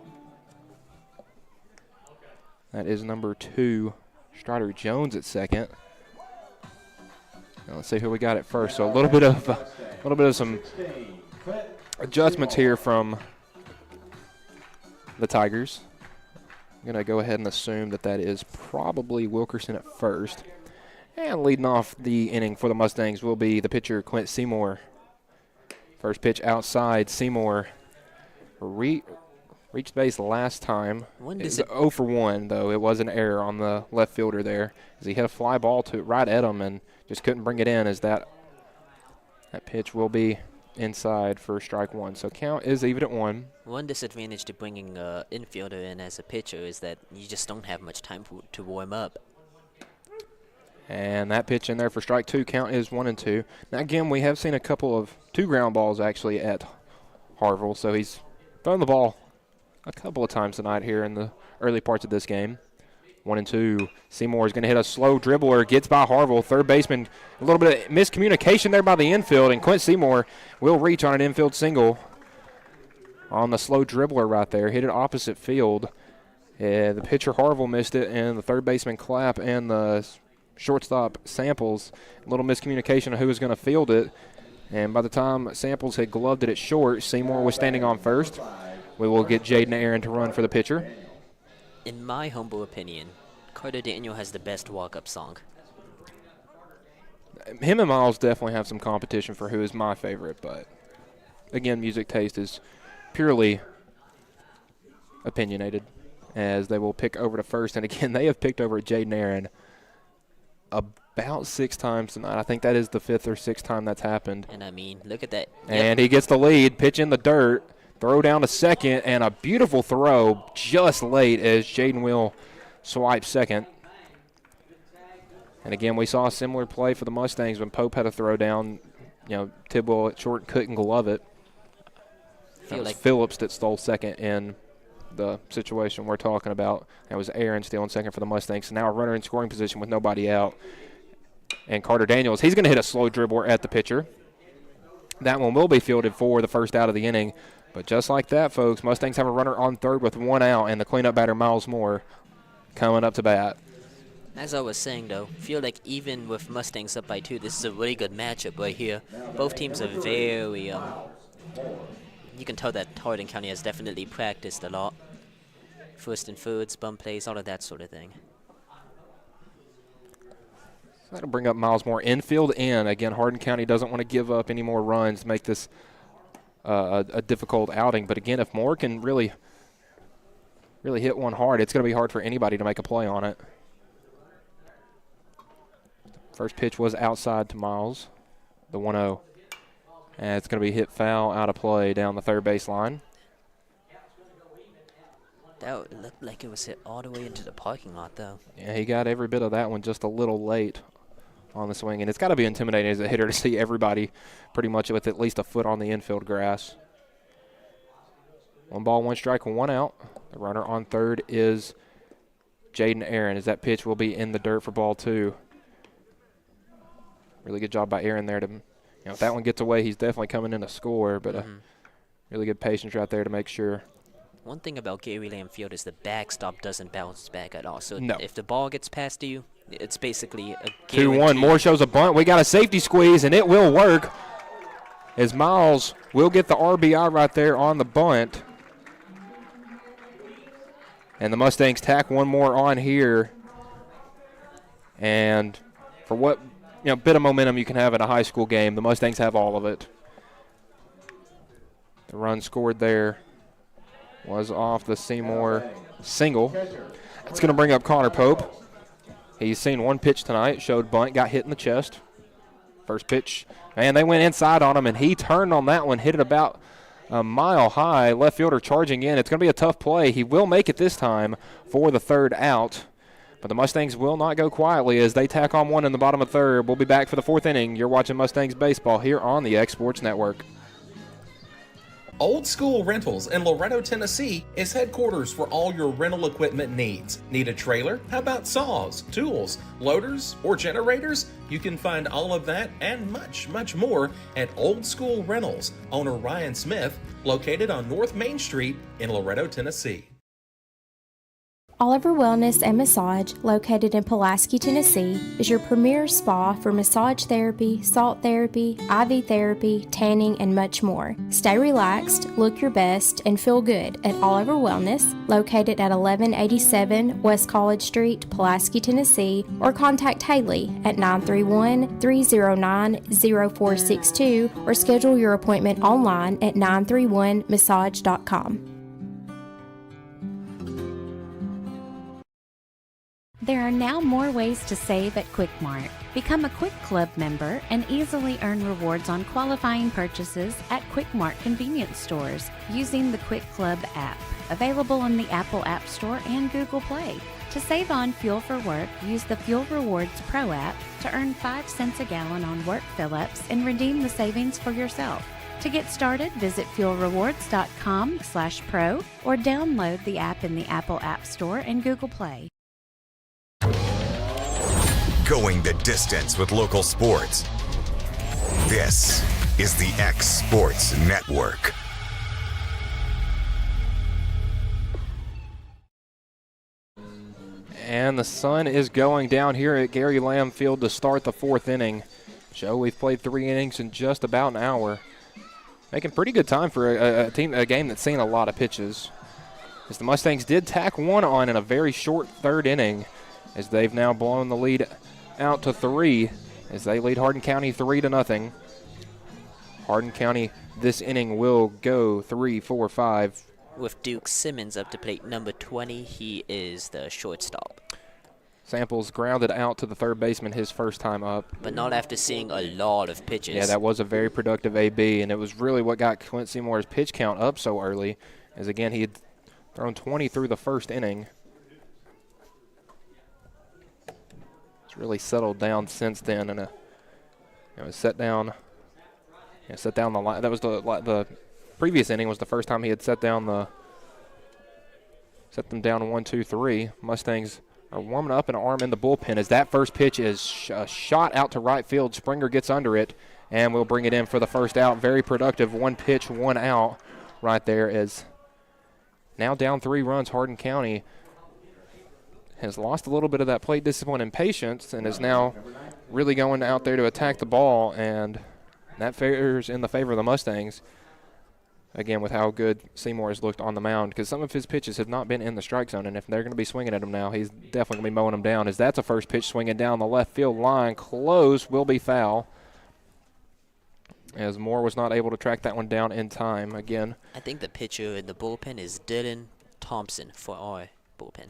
That is number 2, Strider Jones at second. Now let's see who we got at first. So a little bit of some adjustments here from the Tigers. I'm going to go ahead and assume that is probably Wilkerson at first. And leading off the inning for the Mustangs will be the pitcher, Clint Seymour. First pitch outside. Seymour reached base last time. It was 0 for 1, though. It was an error on the left fielder there, as he hit a fly ball right at him and just couldn't bring it in, as that pitch will be inside for strike 1. So count is even at 1. One disadvantage to bringing an infielder in as a pitcher is that you just don't have much time to warm up. And that pitch in there for strike 2. Count is 1-2. Now, again, we have seen a couple of 2 ground balls actually at Harville, so he's thrown the ball a couple of times tonight here in the early parts of this game. 1-2. Seymour is going to hit a slow dribbler, gets by Harville. Third baseman, a little bit of miscommunication there by the infield, and Clint Seymour will reach on an infield single on the slow dribbler right there. Hit it opposite field. The pitcher Harville missed it, and the third baseman Clapp and the shortstop Samples, a little miscommunication of who was going to field it. And by the time Samples had gloved it at short, Seymour was standing on first. We will get Jaden Aaron to run for the pitcher. In my humble opinion, Carter Daniel has the best walk-up song. Him and Miles definitely have some competition for who is my favorite, but again, music taste is purely opinionated. as they will pick over to first. And again, they have picked over Jaden Aaron about 6 times tonight. I think that is the 5th or 6th time that's happened. And I mean, look at that. And he gets the lead, pitch in the dirt, throw down to second, and a beautiful throw just late as Jaden will swipe second. And again, we saw a similar play for the Mustangs when Pope had a throw down. You know, Tidwell at short couldn't glove it. It was Phillips that stole second in the situation we're talking about. That was Aaron stealing second for the Mustangs. So now a runner in scoring position with nobody out. And Carter Daniels, he's going to hit a slow dribble at the pitcher. That one will be fielded for the first out of the inning. But just like that, folks, Mustangs have a runner on third with 1 out, and the cleanup batter, Miles Moore, coming up to bat. As I was saying, though, feel like even with Mustangs up by 2, this is a really good matchup right here. Both teams are very, you can tell that Hardin County has definitely practiced a lot. First and thirds, bump plays, all of that sort of thing. So that'll bring up Miles Moore. Infield in. Again, Hardin County doesn't want to give up any more runs to make this a difficult outing. But again, if Moore can really hit one hard, it's going to be hard for anybody to make a play on it. First pitch was outside to Miles, the 1-0. And it's going to be hit foul out of play down the third base line. That looked like it was hit all the way into the parking lot, though. Yeah, he got every bit of that one just a little late on the swing. And it's got to be intimidating as a hitter to see everybody pretty much with at least a foot on the infield grass. 1 ball, 1 strike, 1 out. The runner on third is Jaden Aaron, as that pitch will be in the dirt for ball 2. Really good job by Aaron there to, if that one gets away, he's definitely coming in to score, but really good patience right there to make sure. One thing about Gary Lamb Field is the backstop doesn't bounce back at all. So no. If the ball gets past you, it's basically a 2-1. Moore shows a bunt. We got a safety squeeze, and it will work as Miles will get the RBI right there on the bunt. And the Mustangs tack one more on here. And for what bit of momentum you can have in a high school game, the Mustangs have all of it. The run scored there was off the Seymour single. It's going to bring up Connor Pope. He's seen 1 pitch tonight, showed bunt, got hit in the chest. First pitch, and they went inside on him, and he turned on that one, hit it about a mile high. Left fielder charging in. It's going to be a tough play. He will make it this time for the 3rd out. But the Mustangs will not go quietly as they tack on 1 in the bottom of 3rd. We'll be back for the 4th inning. You're watching Mustangs baseball here on the X Sports Network. Old School Rentals in Loretto, Tennessee is headquarters for all your rental equipment needs. Need a trailer? How about saws, tools, loaders, or generators? You can find all of that and much, much more at Old School Rentals. Owner Ryan Smith, located on North Main Street in Loretto, Tennessee. Oliver Wellness and Massage, located in Pulaski, Tennessee, is your premier spa for massage therapy, salt therapy, IV therapy, tanning, and much more. Stay relaxed, look your best, and feel good at Oliver Wellness, located at 1187 West College Street, Pulaski, Tennessee, or contact Haley at 931-309-0462 or schedule your appointment online at 931massage.com. There are now more ways to save at Quick Mart. Become a Quick Club member and easily earn rewards on qualifying purchases at Quick Mart convenience stores using the Quick Club app, available on the Apple App Store and Google Play. To save on fuel for work, use the Fuel Rewards Pro app to earn 5 cents a gallon on work fill-ups and redeem the savings for yourself. To get started, visit fuelrewards.com/pro or download the app in the Apple App Store and Google Play. Going the distance with local sports. This is the X Sports Network. And the sun is going down here at Gary Lamb Field to start the 4th inning. Joe, we've played 3 innings in just about an hour. Making pretty good time for a game that's seen a lot of pitches. As the Mustangs did tack 1 on in a very short 3rd inning, as they've now blown the lead out to 3 as they lead Hardin County 3-0. Hardin County this inning will go 3, 4, 5, With Duke Simmons up to plate number 20, he is the shortstop. Samples grounded out to the third baseman his first time up. But not after seeing a lot of pitches. Yeah, that was a very productive AB, and it was really what got Clint Seymour's pitch count up so early, as again he had thrown 20 through the first inning. It's really settled down since then, and set down the line. That was the previous inning was the first time he had set them down 1, 2, 3. Mustangs are warming up an arm in the bullpen as that first pitch is shot out to right field. Springer gets under it, and we'll bring it in for the first out. Very productive, 1 pitch, 1 out right there. Is now down 3 runs. Hardin County has lost a little bit of that plate discipline and patience and is now really going out there to attack the ball, and that favors in the favor of the Mustangs. Again, with how good Seymour has looked on the mound, because some of his pitches have not been in the strike zone, and if they're going to be swinging at him now, he's definitely going to be mowing them down, as that's a first pitch swinging down the left field line. Close, will be foul, as Moore was not able to track that one down in time. Again, I think the pitcher in the bullpen is Dylan Thompson for our bullpen.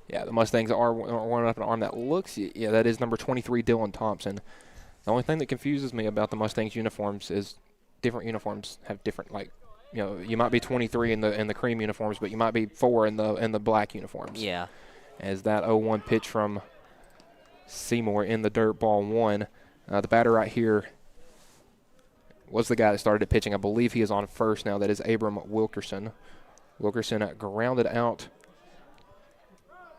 Yeah, the Mustangs are warming up an arm that looks, yeah, that is number 23, Dylan Thompson. The only thing that confuses me about the Mustangs uniforms is different uniforms have different, like, you might be 23 in the cream uniforms, but you might be 4 in the black uniforms. Yeah. As that 0-1 pitch from Seymour in the dirt, ball 1. The batter right here was the guy that started pitching. I believe he is on first now. That is Abram Wilkerson. Wilkerson grounded out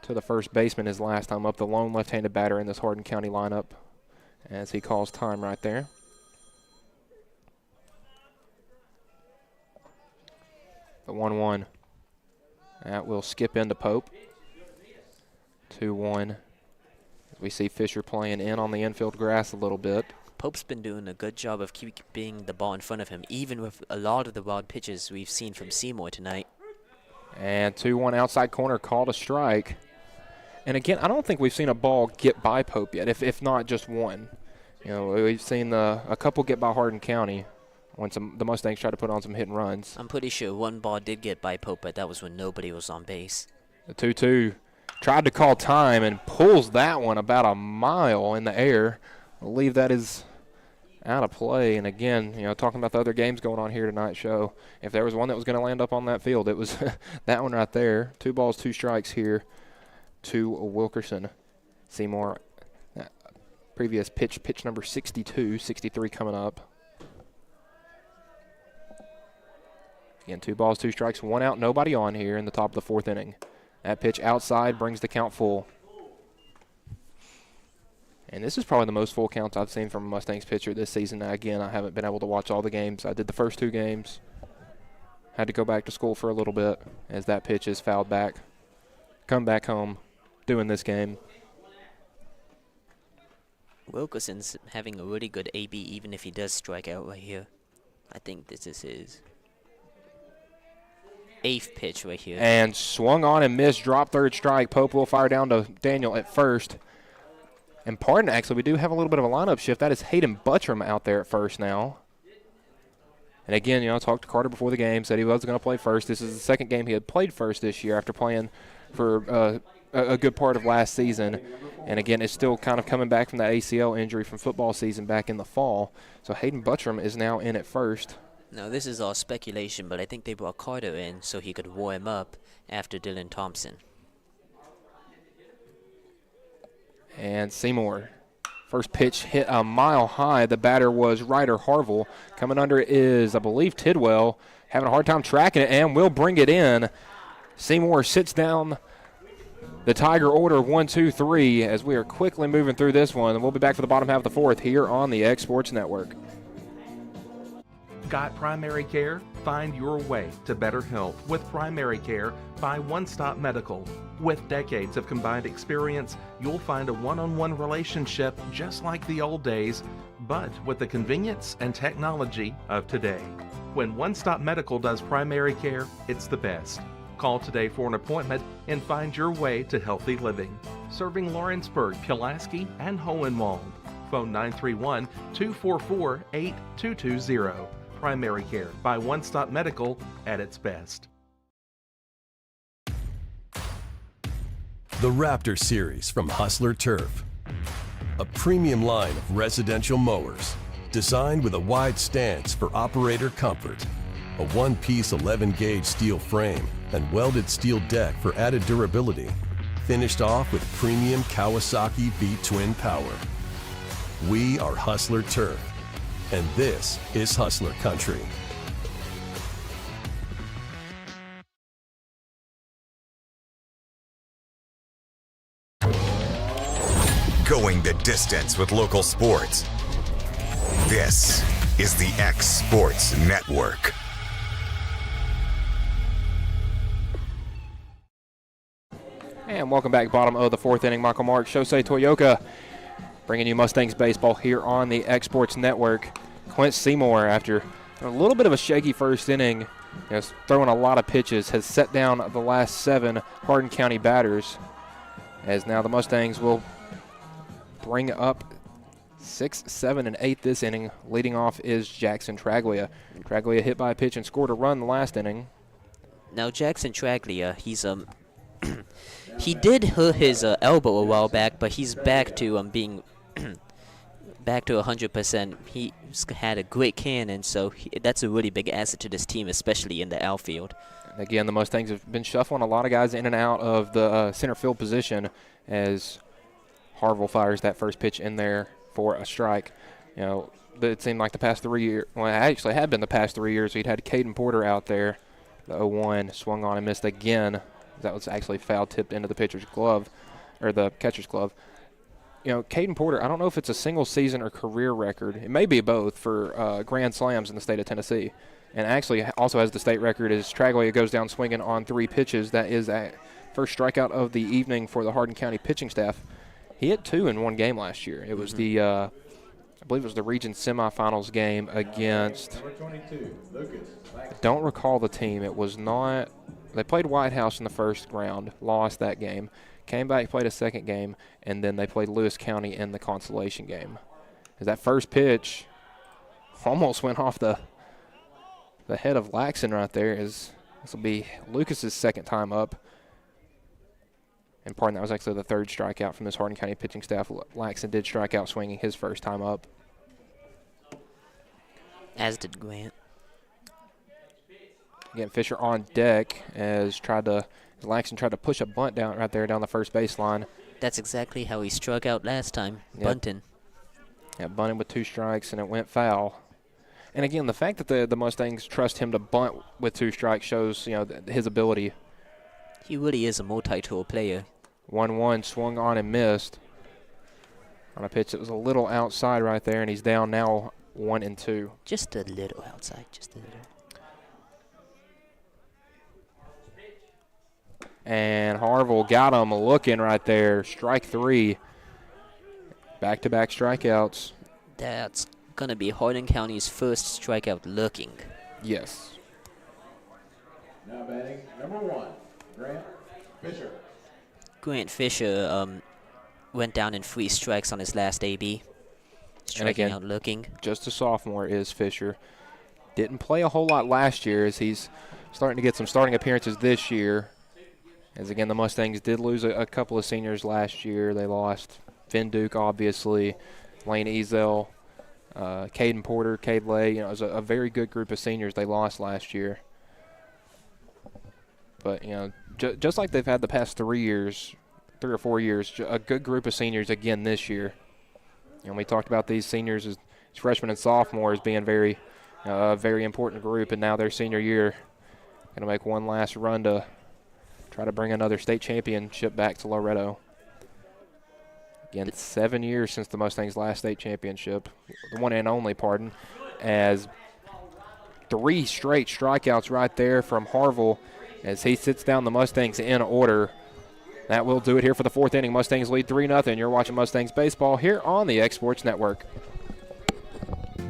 to the first baseman his last time up. The lone left-handed batter in this Hardin County lineup, as he calls time right there. The 1-1. That will skip into Pope. 2-1. We see Fisher playing in on the infield grass a little bit. Pope's been doing a good job of keeping the ball in front of him, even with a lot of the wild pitches we've seen from Seymour tonight. And 2-1 outside corner, called a strike. And again, I don't think we've seen a ball get by Pope yet, if not just one. We've seen a couple get by Hardin County when the Mustangs tried to put on some hit and runs. I'm pretty sure one ball did get by Pope, but that was when nobody was on base. The 2-2 tried to call time and pulls that one about a mile in the air. I believe that is out of play. And again, talking about the other games going on here tonight, show if there was one that was going to land up on that field, it was that one right there. 2 balls, 2 strikes here to Wilkerson. Seymour, previous pitch number 62, 63 coming up. Again, 2 balls, 2 strikes, 1 out, nobody on here in the top of the 4th inning. That pitch outside brings the count full. And this is probably the most full counts I've seen from a Mustangs pitcher this season. Now, again, I haven't been able to watch all the games. I did the first 2 games. Had to go back to school for a little bit as that pitch is fouled back. Come back home, doing this game. Wilkerson's having a really good AB, even if he does strike out right here. I think this is his 8th pitch right here. And swung on and missed, drop 3rd strike. Pope will fire down to Daniel at first. And pardon, actually, we do have a little bit of a lineup shift. That is Hayden Buttram out there at first now. And again, I talked to Carter before the game, said he was going to play first. This is the second game he had played first this year after playing for a good part of last season. And again, it's still kind of coming back from that ACL injury from football season back in the fall. So Hayden Buttram is now in at first. Now, this is all speculation, but I think they brought Carter in so he could warm up after Dylan Thompson. And Seymour, first pitch hit a mile high. The batter was Ryder Harville. Coming under is, I believe, Tidwell, having a hard time tracking it and will bring it in. Seymour sits down the Tiger order 1, 2, 3 as we are quickly moving through this one. And we'll be back for the bottom half of the 4th here on the X Sports Network. Got primary care? Find your way to better health with primary care by One Stop Medical. With decades of combined experience, you'll find a one-on-one relationship just like the old days, but with the convenience and technology of today. When One Stop Medical does primary care, it's the best. Call today for an appointment and find your way to healthy living. Serving Lawrenceburg, Pulaski, and Hohenwald. Phone 931-244-8220. Primary care by One Stop Medical at its best. The Raptor Series from Hustler Turf. A premium line of residential mowers designed with a wide stance for operator comfort. A one-piece 11-gauge steel frame and welded steel deck for added durability. Finished off with premium Kawasaki V-twin power. We are Hustler Turf, and this is Hustler Country. Going the distance with local sports. This is the X Sports Network. And welcome back, bottom of the fourth inning. Michael Marks, Shosei Toyoka, bringing you Mustangs baseball here on the X Sports Network. Clint Seymour, after a little bit of a shaky first inning, throwing a lot of pitches, has set down the last 7 Hardin County batters, as now the Mustangs will bring up 6, 7, and 8 this inning. Leading off is Jackson Traglia. Traglia hit by a pitch and scored a run the last inning. Now Jackson Traglia, he's he did hurt his elbow a while back, but he's back to being back to 100%. He's had a great cannon, so that's a really big asset to this team, especially in the outfield. And again, the Mustangs have been shuffling a lot of guys in and out of the center field position as Harville fires that first pitch in there for a strike. It seemed like the past 3 years, well, it actually had been the past 3 years, we'd had Caden Porter out there. The 0-1 swung on and missed again. That was actually foul tipped into the pitcher's glove, or the catcher's glove. Caden Porter, I don't know if it's a single season or career record. It may be both for grand slams in the state of Tennessee. And actually also has the state record as Traglia goes down swinging on 3 pitches. That is a first strikeout of the evening for the Hardin County pitching staff. He hit 2 in one game last year. It was the, I believe it was the region semifinals game against, Number 22, Lucas. I don't recall the team. It was not, they played White House in the first round, lost that game, came back, played a second game, and then they played Lewis County in the consolation game. As that first pitch almost went off the head of Laxon right there. This will be Lucas's second time up. And pardon, that was actually the 3rd strikeout from this Hardin County pitching staff. Laxon did strike out swinging his first time up. As did Grant. Again, Fisher on deck as Laxon tried to push a bunt down right there down the first baseline. That's exactly how he struck out last time, bunting. Yeah, bunting with 2 strikes, and it went foul. And again, the fact that the Mustangs trust him to bunt with 2 strikes shows, his ability. He really is a multi-tool player. 1-1 swung on and missed on a pitch that was a little outside right there, and he's down now 1-2. Just a little outside, just a little. And Harville got him looking right there. Strike 3. Back-to-back strikeouts. That's going to be Hardin County's first strikeout looking. Yes. Now batting number 1, Grant Fisher. Grant Fisher went down in 3 strikes on his last AB. Striking out looking. Just a sophomore is Fisher. Didn't play a whole lot last year as he's starting to get some starting appearances this year. As again, the Mustangs did lose a couple of seniors last year. They lost Finn Duke, obviously, Lane Ezel, Caden Porter, Cade Lay. It was a very good group of seniors they lost last year. But, just like they've had the past 3 or 4 years, a good group of seniors again this year. And we talked about these seniors as freshmen and sophomores being a very important group, and now their senior year going to make one last run to try to bring another state championship back to Loretto. Again, 7 years since the Mustangs' last state championship, the one and only, pardon, as 3 straight strikeouts right there from Harville as he sits down the Mustangs in order. That will do it here for the 4th inning. Mustangs lead 3-0. You're watching Mustangs baseball here on the X Sports Network.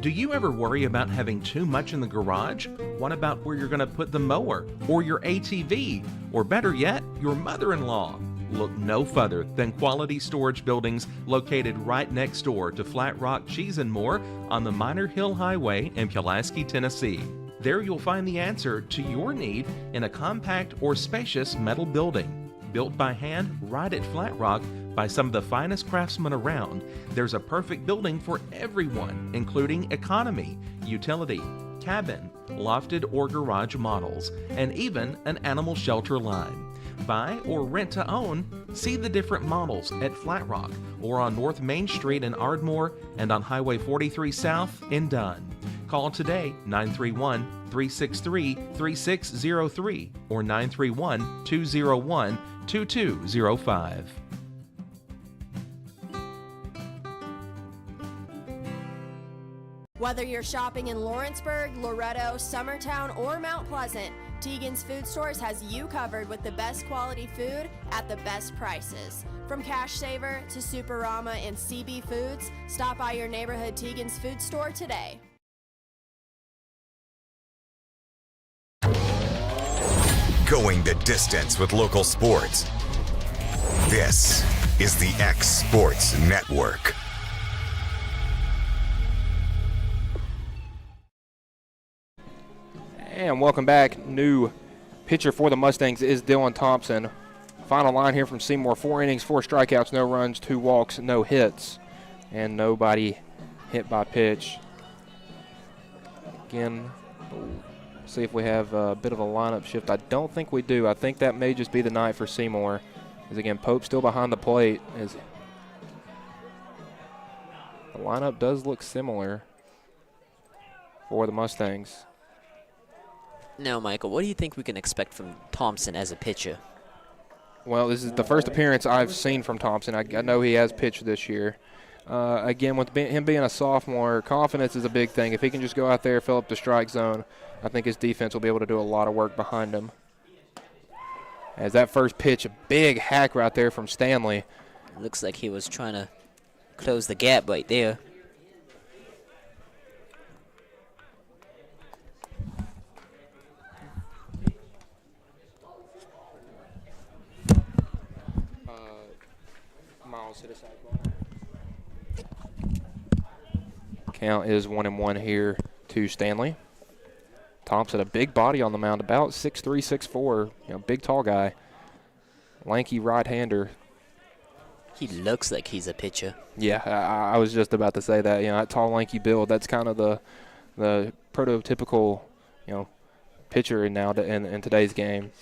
Do you ever worry about having too much in the garage? What about where you're going to put the mower, or your ATV, or better yet, your mother-in-law? Look no further than Quality Storage Buildings located right next door to Flat Rock Cheese and More on the Minor Hill Highway in Pulaski, Tennessee. There you'll find the answer to your need in a compact or spacious metal building. Built by hand right at Flat Rock by some of the finest craftsmen around, there's a perfect building for everyone, including economy, utility, cabin, lofted or garage models, and even an animal shelter line. Buy or rent to own? See the different models at Flat Rock or on North Main Street in Ardmore and on Highway 43 South in Dunn. Call today 931-363-3603 or 931-201-2205. Whether you're shopping in Lawrenceburg, Loretto, Summertown, or Mount Pleasant, Tegan's Food Stores has you covered with the best quality food at the best prices. From Cash Saver to Superama and CB Foods, stop by your neighborhood Tegan's Food Store today. Going the distance with local sports. This is the X Sports Network. And welcome back. New pitcher for the Mustangs is Dylan Thompson. Final line here from Seymour: 4 innings, 4 strikeouts, no runs, 2 walks, no hits, and nobody hit by pitch. Again, see if we have a bit of a lineup shift. I don't think we do. I think that may just be the night for Seymour. As again, Pope still behind the plate. As the lineup does look similar for the Mustangs. Now, Michael, what do you think we can expect from Thompson as a pitcher? Well, this is the first appearance I've seen from Thompson. I know he has pitched this year. Again, with him being a sophomore, confidence is a big thing. If he can just go out there, fill up the strike zone, I think his defense will be able to do a lot of work behind him. As that first pitch, a big hack right there from Stanley. Looks like he was trying to close the gap right there. Miles hit a side ball. Count is 1-1 here to Stanley. Thompson, a big body on the mound, about 6'3", 6'4", big tall guy. Lanky right-hander. He looks like he's a pitcher. Yeah, I was just about to say that. That tall, lanky build, that's kind of the prototypical, pitcher in today's game.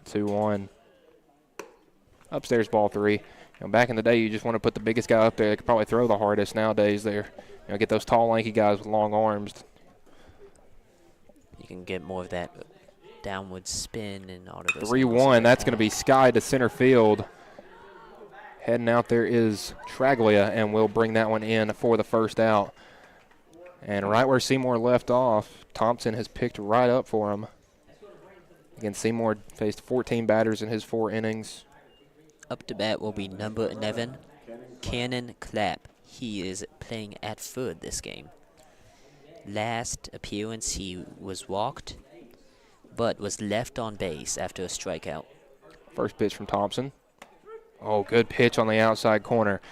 2-1. Upstairs ball 3. Back in the day, you just want to put the biggest guy up there. They could probably throw the hardest. Nowadays, they're get those tall, lanky guys with long arms. You can get more of that downward spin and all of those. 3-1. That's going to be sky to center field. Heading out there is Traglia, and we'll bring that one in for the first out. And right where Seymour left off, Thompson has picked right up for him. Again, Seymour faced 14 batters in his 4 innings. Up to bat will be number 11, Cannon Clapp. He is playing at third this game. Last appearance, he was walked, but was left on base after a strikeout. First pitch from Thompson. Oh, good pitch on the outside corner.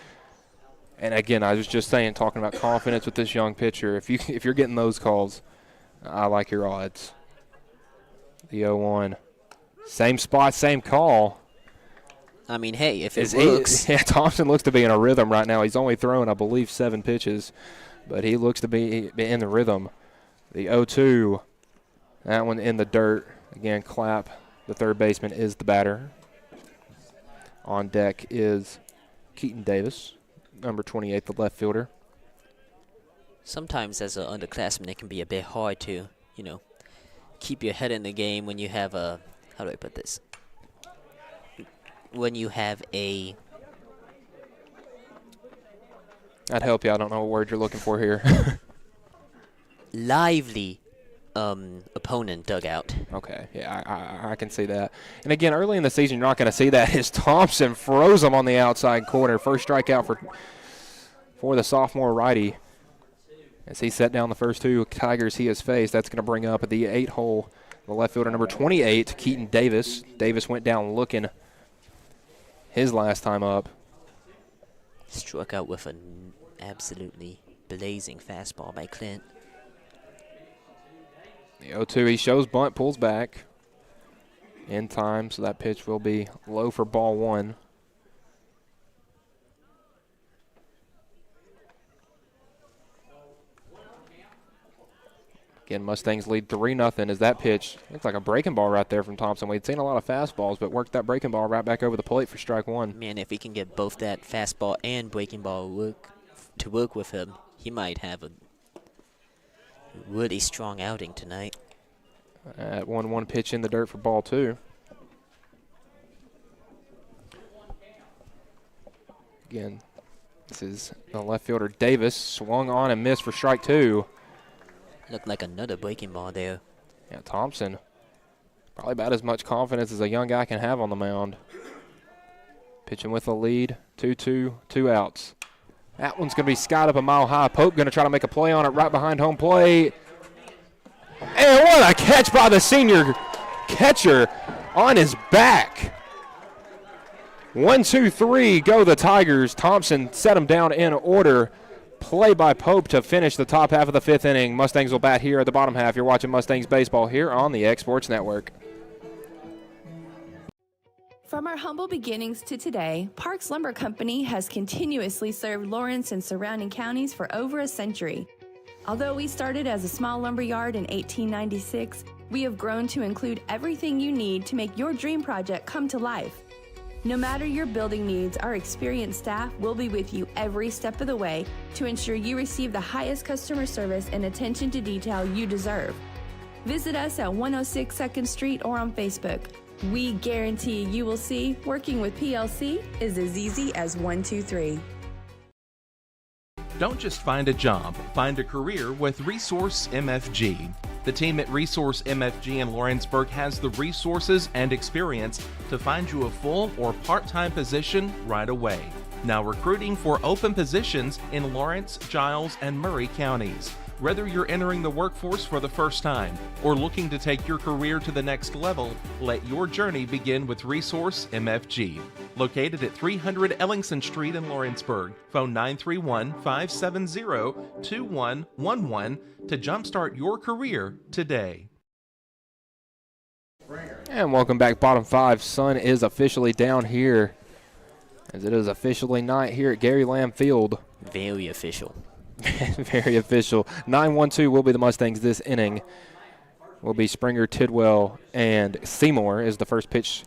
And again, I was just saying, talking about confidence with this young pitcher. If you're getting those calls, I like your odds. The 0-1. Same spot, same call. I mean, hey, if it works. Thompson looks to be in a rhythm right now. He's only thrown, I believe, 7 pitches, but he looks to be in the rhythm. The 0-2, that one in the dirt. Again, Clapp, the third baseman, is the batter. On deck is Keaton Davis, number 28, the left fielder. Sometimes as an underclassman, it can be a bit hard to, keep your head in the game when you have a, how do I put this? When you have a... I'd help you. I don't know what word you're looking for here. lively opponent dugout. Okay, yeah, I can see that. And again, early in the season, you're not going to see that as Thompson froze him on the outside corner. First strikeout for the sophomore righty. As he set down the first 2 Tigers he has faced, that's going to bring up the 8-hole, the left fielder, number 28, Keaton Davis. Davis went down looking his last time up. Struck out with an absolutely blazing fastball by Clint. The 0-2, he shows bunt, pulls back. in time, so that pitch will be low for ball one. Again, Mustangs lead 3-0 as that pitch looks like a breaking ball right there from Thompson. We'd seen a lot of fastballs, but worked that breaking ball right back over the plate for strike one. Man, if he can get both that fastball and breaking ball work with him, he might have a really strong outing tonight. At 1-1 pitch in the dirt for ball two. Again, this is the left fielder Davis, swung on and missed for strike two. Looked like another breaking ball there. Yeah, Thompson, probably about as much confidence as a young guy can have on the mound. Pitching with a lead, 2-2, 2 outs. That one's going to be skied up a mile high. Pope going to try to make a play on it right behind home plate. And what a catch by the senior catcher on his back. 1, 2, 3, go the Tigers. Thompson set him down in order. Play by Pope to finish the top half of the fifth inning. Mustangs will bat here at the bottom half. You're watching Mustangs baseball here on the X Sports Network. From our humble beginnings to today, Parks Lumber Company has continuously served Lawrence and surrounding counties for over a century. Although we started as a small lumber yard in 1896, we have grown to include everything you need to make your dream project come to life. No matter your building needs, our experienced staff will be with you every step of the way to ensure you receive the highest customer service and attention to detail you deserve. Visit us at 106 2nd Street or on Facebook. We guarantee you will see working with PLC is as easy as 1, 2, 3. Don't just find a job, find a career with Resource MFG. The team at Resource MFG in Lawrenceburg has the resources and experience to find you a full or part-time position right away. Now recruiting for open positions in Lawrence, Giles, and Murray counties. Whether you're entering the workforce for the first time or looking to take your career to the next level, let your journey begin with Resource MFG. Located at 300 Ellingson Street in Lawrenceburg. Phone 931-570-2111 to jumpstart your career today. And welcome back, bottom five. Sun is officially down here, as it is officially night here at Gary Lamb Field. Very official. Very official. 9-1-2 will be the Mustangs this inning. Will be Springer, Tidwell, and Seymour is the first pitch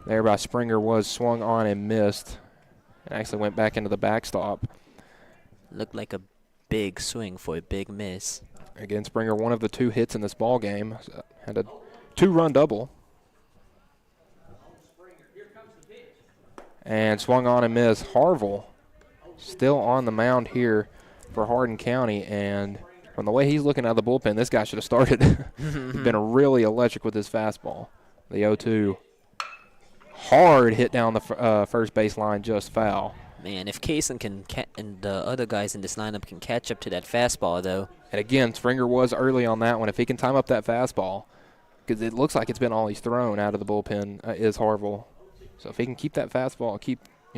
there by Springer was swung on and missed. It actually went back into the backstop. Looked like a big swing for a big miss. Again, Springer, one of the 2 hits in this ball game. Had a 2-run double. And swung on and missed. Harville still on the mound here for Hardin County, and from the way he's looking out of the bullpen, this guy should have started. He's been really electric with his fastball. The 0-2. Hard hit down the first base line, just foul. Man, if Kaysen and the other guys in this lineup can catch up to that fastball, though. And again, Springer was early on that one. If he can time up that fastball, because it looks like it's been all he's thrown out of the bullpen, is Harville. So if he can keep that fastball,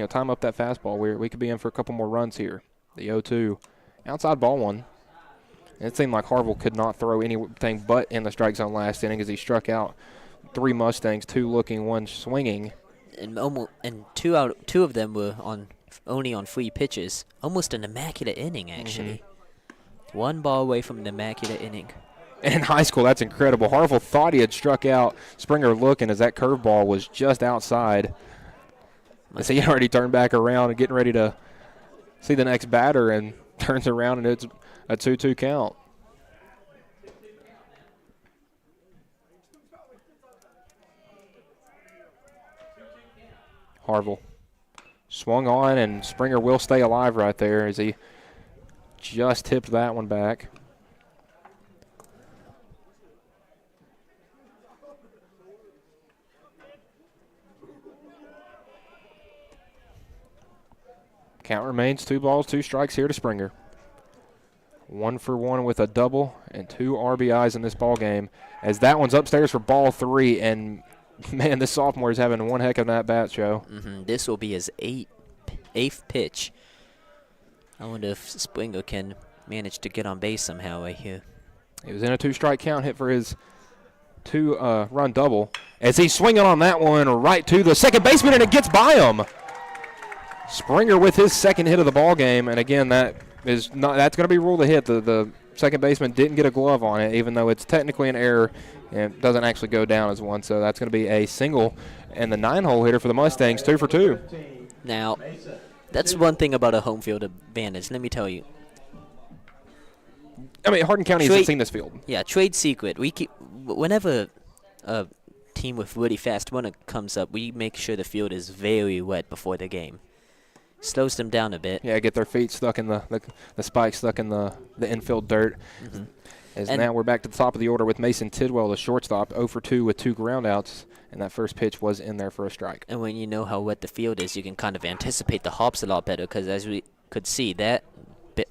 time up that fastball, we could be in for a couple more runs here. The 0-2. Outside ball one. It seemed like Harville could not throw anything but in the strike zone last inning as he struck out 3 Mustangs, 2 looking, 1 swinging. And two of them were only on 3 pitches. Almost an immaculate inning, actually. 1 ball away from an immaculate inning. And in high school, that's incredible. Harville thought he had struck out Springer looking as that curveball was just outside. As he already turned back around and getting ready to see the next batter, and turns around and it's a 2-2 count. Harville swung on, and Springer will stay alive right there as he just tipped that one back. Count remains 2 balls, 2 strikes here to Springer. 1 for 1 with a double and 2 RBIs in this ball game, as that one's upstairs for ball 3. And man, this sophomore is having one heck of an at-bat show. This will be his 8th pitch. I wonder if Springer can manage to get on base somehow right here. He was in a 2-strike count, hit for his two-run double as he's swinging on that one right to the second baseman, and it gets by him. Springer with his second hit of the ball game, and again, that's going to be ruled a hit. The second baseman didn't get a glove on it, even though it's technically an error and it doesn't actually go down as one. So that's going to be a single, and the 9-hole hitter for the Mustangs, 2 for 2. Now, that's one thing about a home field advantage. Let me tell you. I mean, Hardin County hasn't seen this field. Yeah, trade secret. Whenever a team with really fast runner comes up, we make sure the field is very wet before the game. Slows them down a bit. Yeah, get their feet stuck in the spikes stuck in the infield dirt. Mm-hmm. As now we're back to the top of the order with Mason Tidwell, the shortstop, 0 for 2 with 2 groundouts, and that first pitch was in there for a strike. And when you know how wet the field is, you can kind of anticipate the hops a lot better, because as we could see, that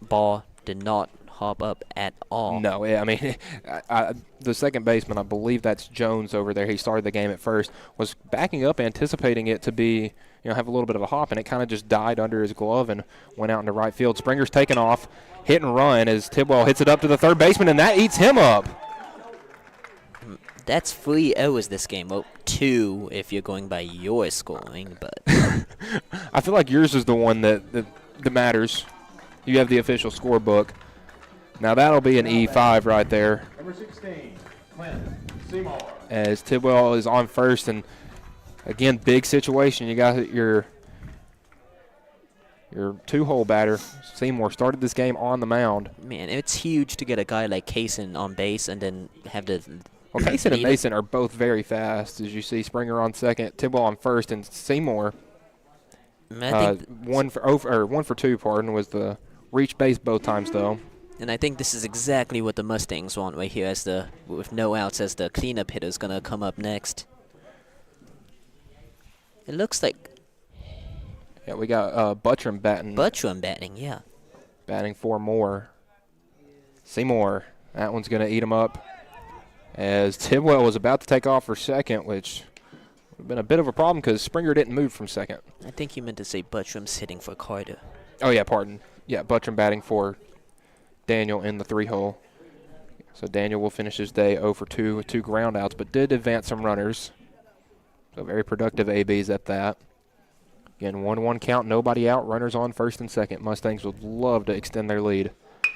ball did not hop up at all. No, I mean, the second baseman, I believe that's Jones over there. He started the game at first, was backing up, anticipating it to be, have a little bit of a hop, and it kind of just died under his glove and went out into right field. Springer's taken off, hit and run as Tidwell hits it up to the third baseman, and that eats him up. That's 3 errors this game. Well, 2 if you're going by your scoring, but I feel like yours is the one that matters. You have the official scorebook. Now that'll be an E5 right there. Number 16, Clint Seymour. As Tidwell is on first, and again, big situation. You got your 2-hole batter. Seymour started this game on the mound. Man, it's huge to get a guy like Kaysen on base and then have the. Well, Kaysen and Mason are both very fast, as you see. Springer on second, Tidwell on first, and Seymour. I think 1 for 2. Pardon, was the reach base both times though. And I think this is exactly what the Mustangs want right here, with no outs, as the cleanup hitter is going to come up next. It looks like. Yeah, we got Buttram batting. Yeah. Batting 4 more. Seymour, that one's going to eat him up. As Tidwell was about to take off for second, which would have been a bit of a problem because Springer didn't move from second. I think you meant to say Buttram's hitting for Carter. Oh, yeah, pardon. Yeah, Buttram batting for Daniel in the 3-hole. So Daniel will finish his day 0 for 2 with 2 groundouts, but did advance some runners. So very productive ABs at that. Again, 1-1 count, nobody out, runners on first and second. Mustangs would love to extend their lead.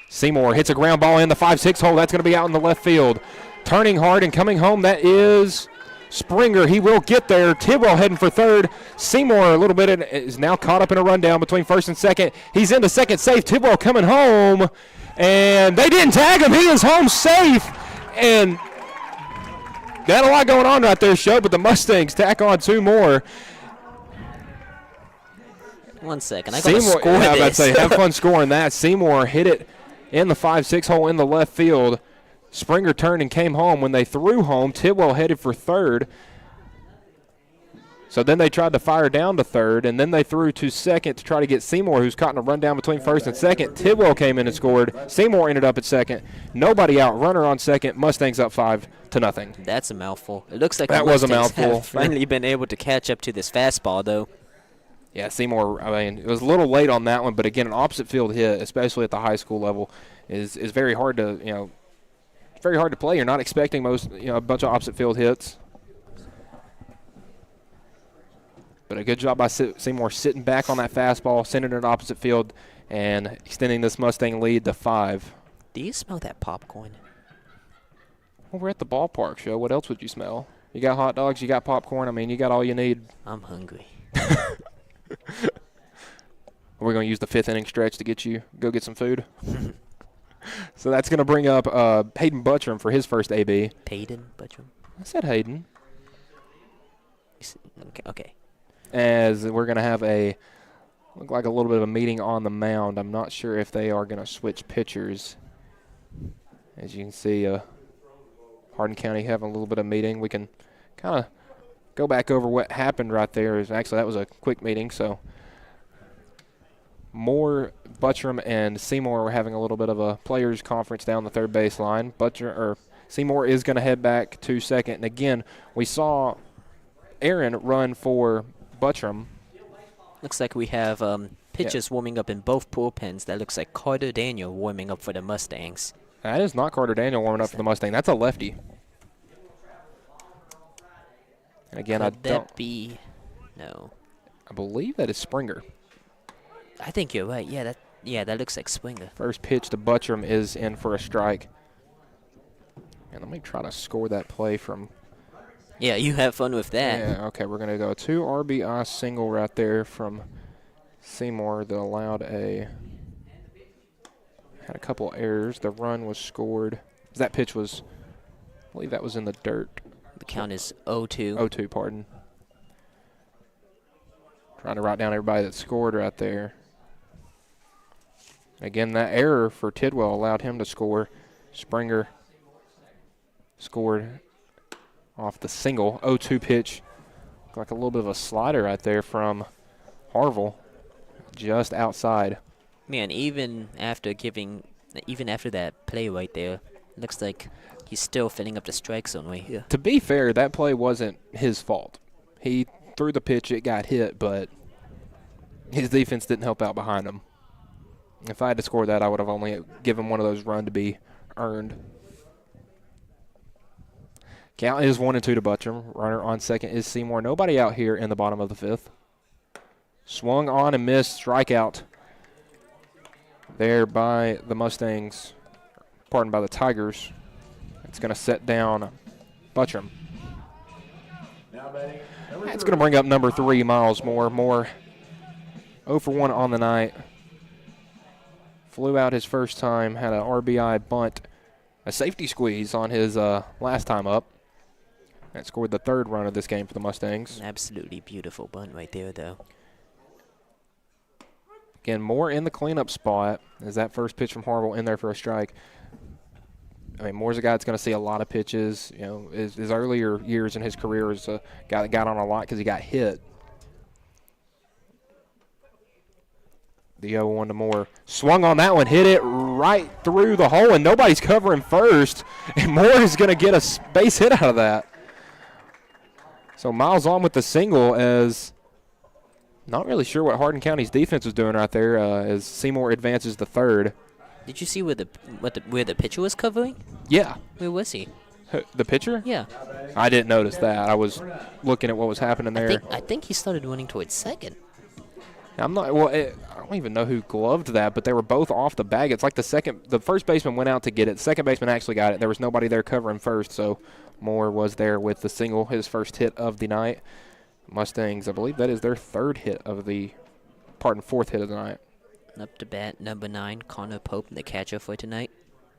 Seymour hits a ground ball in the 5-6 hole. That's going to be out in the left field. Turning hard and coming home, that is Springer. He will get there. Tidwell heading for third. Seymour a little bit is now caught up in a rundown between first and second. He's into second safe. Tidwell coming home. And they didn't tag him. He is home safe. And got a lot going on right there, Show, but the Mustangs tack on 2 more. 1 second. I got to score this. I was about to say, have fun scoring that. Seymour hit it in the 5-6 hole in the left field. Springer turned and came home. When they threw home, Tidwell headed for third. So then they tried to fire down to third, and then they threw to second to try to get Seymour, who's caught in a run down between first and second. Tidwell came in and scored. Seymour ended up at second. Nobody out. Runner on second. Mustangs up 5-0. That's a mouthful. It looks like that was a mouthful. Have finally been able to catch up to this fastball, though. Yeah, Seymour, I mean, it was a little late on that one, but again, an opposite field hit, especially at the high school level, is very hard to, it's very hard to play. You're not expecting a bunch of opposite field hits. But a good job by Seymour sitting back on that fastball, sending it opposite field, and extending this Mustang lead to 5. Do you smell that popcorn? Well, we're at the ballpark, Show. What else would you smell? You got hot dogs, you got popcorn. I mean, you got all you need. I'm hungry. We're going to use the 5th inning stretch to go get some food. So that's going to bring up Hayden Buttram for his first AB. Hayden Buttram? I said Hayden. Okay. As we're going to have look like a little bit of a meeting on the mound. I'm not sure if they are going to switch pitchers. As you can see, Hardin County having a little bit of meeting. We can kind of go back over what happened right there. Actually, that was a quick meeting, so Moore, Buttram, and Seymour were having a little bit of a players' conference down the third base line. Seymour is going to head back to second. And again, we saw Aaron run for Buttram. Looks like we have pitchers warming up in both bullpens. That looks like Carter Daniel warming up for the Mustangs. That is not Carter Daniel warming up for the Mustang. That's a lefty. And again, Could I don't. that be? No. I believe that is Springer. I think you're right. Yeah, that looks like Springer. First pitch to Buttram is in for a strike. And let me try to score that play from. Yeah, you have fun with that. Yeah, okay, we're going to go 2 RBI single right there from Seymour that allowed had a couple errors. The run was scored. That pitch was, I believe that was in the dirt. The count is 0-2. 0-2, pardon. Trying to write down everybody that scored right there. Again, that error for Tidwell allowed him to score. Springer scored off the single. 0-2 pitch. Like a little bit of a slider right there from Harville. Just outside. Man, even after that play right there, looks like he's still filling up the strike zone right here. To be fair, that play wasn't his fault. He threw the pitch, it got hit, but his defense didn't help out behind him. If I had to score that, I would have only given one of those run to be earned. Count is 1-2 to Buttram. Runner on second is Seymour. Nobody out here in the bottom of the fifth. Swung on and missed. Strikeout there by the Mustangs. Pardon, by the Tigers. It's going to set down Buttram. It's going to bring up number 3, Miles Moore. Moore 0 for 1 on the night. Flew out his first time, had an RBI bunt, a safety squeeze on his last time up. That scored the 3rd run of this game for the Mustangs. An absolutely beautiful bunt right there, though. Again, Moore in the cleanup spot as that first pitch from Harville in there for a strike. I mean, Moore's a guy that's going to see a lot of pitches. You know, his earlier years in his career is a guy that got on a lot because he got hit. The 0-1 to Moore. Swung on that one, hit it right through the hole, and nobody's covering first. And Moore is going to get a base hit out of that. So Miles on with the single as not really sure what Hardin County's defense was doing right there as Seymour advances the 3rd. Did you see where the pitcher was covering? Yeah. Where was he? The pitcher? Yeah. I didn't notice that. I was looking at what was happening there. I think he started running towards second. I'm not. Well, I don't even know who gloved that, but they were both off the bag. It's like the first baseman went out to get it. The second baseman actually got it. There was nobody there covering first, so Moore was there with the single, his first hit of the night. Mustangs, I believe that is their 4th hit of the night. Up to bat, number 9, Connor Pope, the catcher for tonight.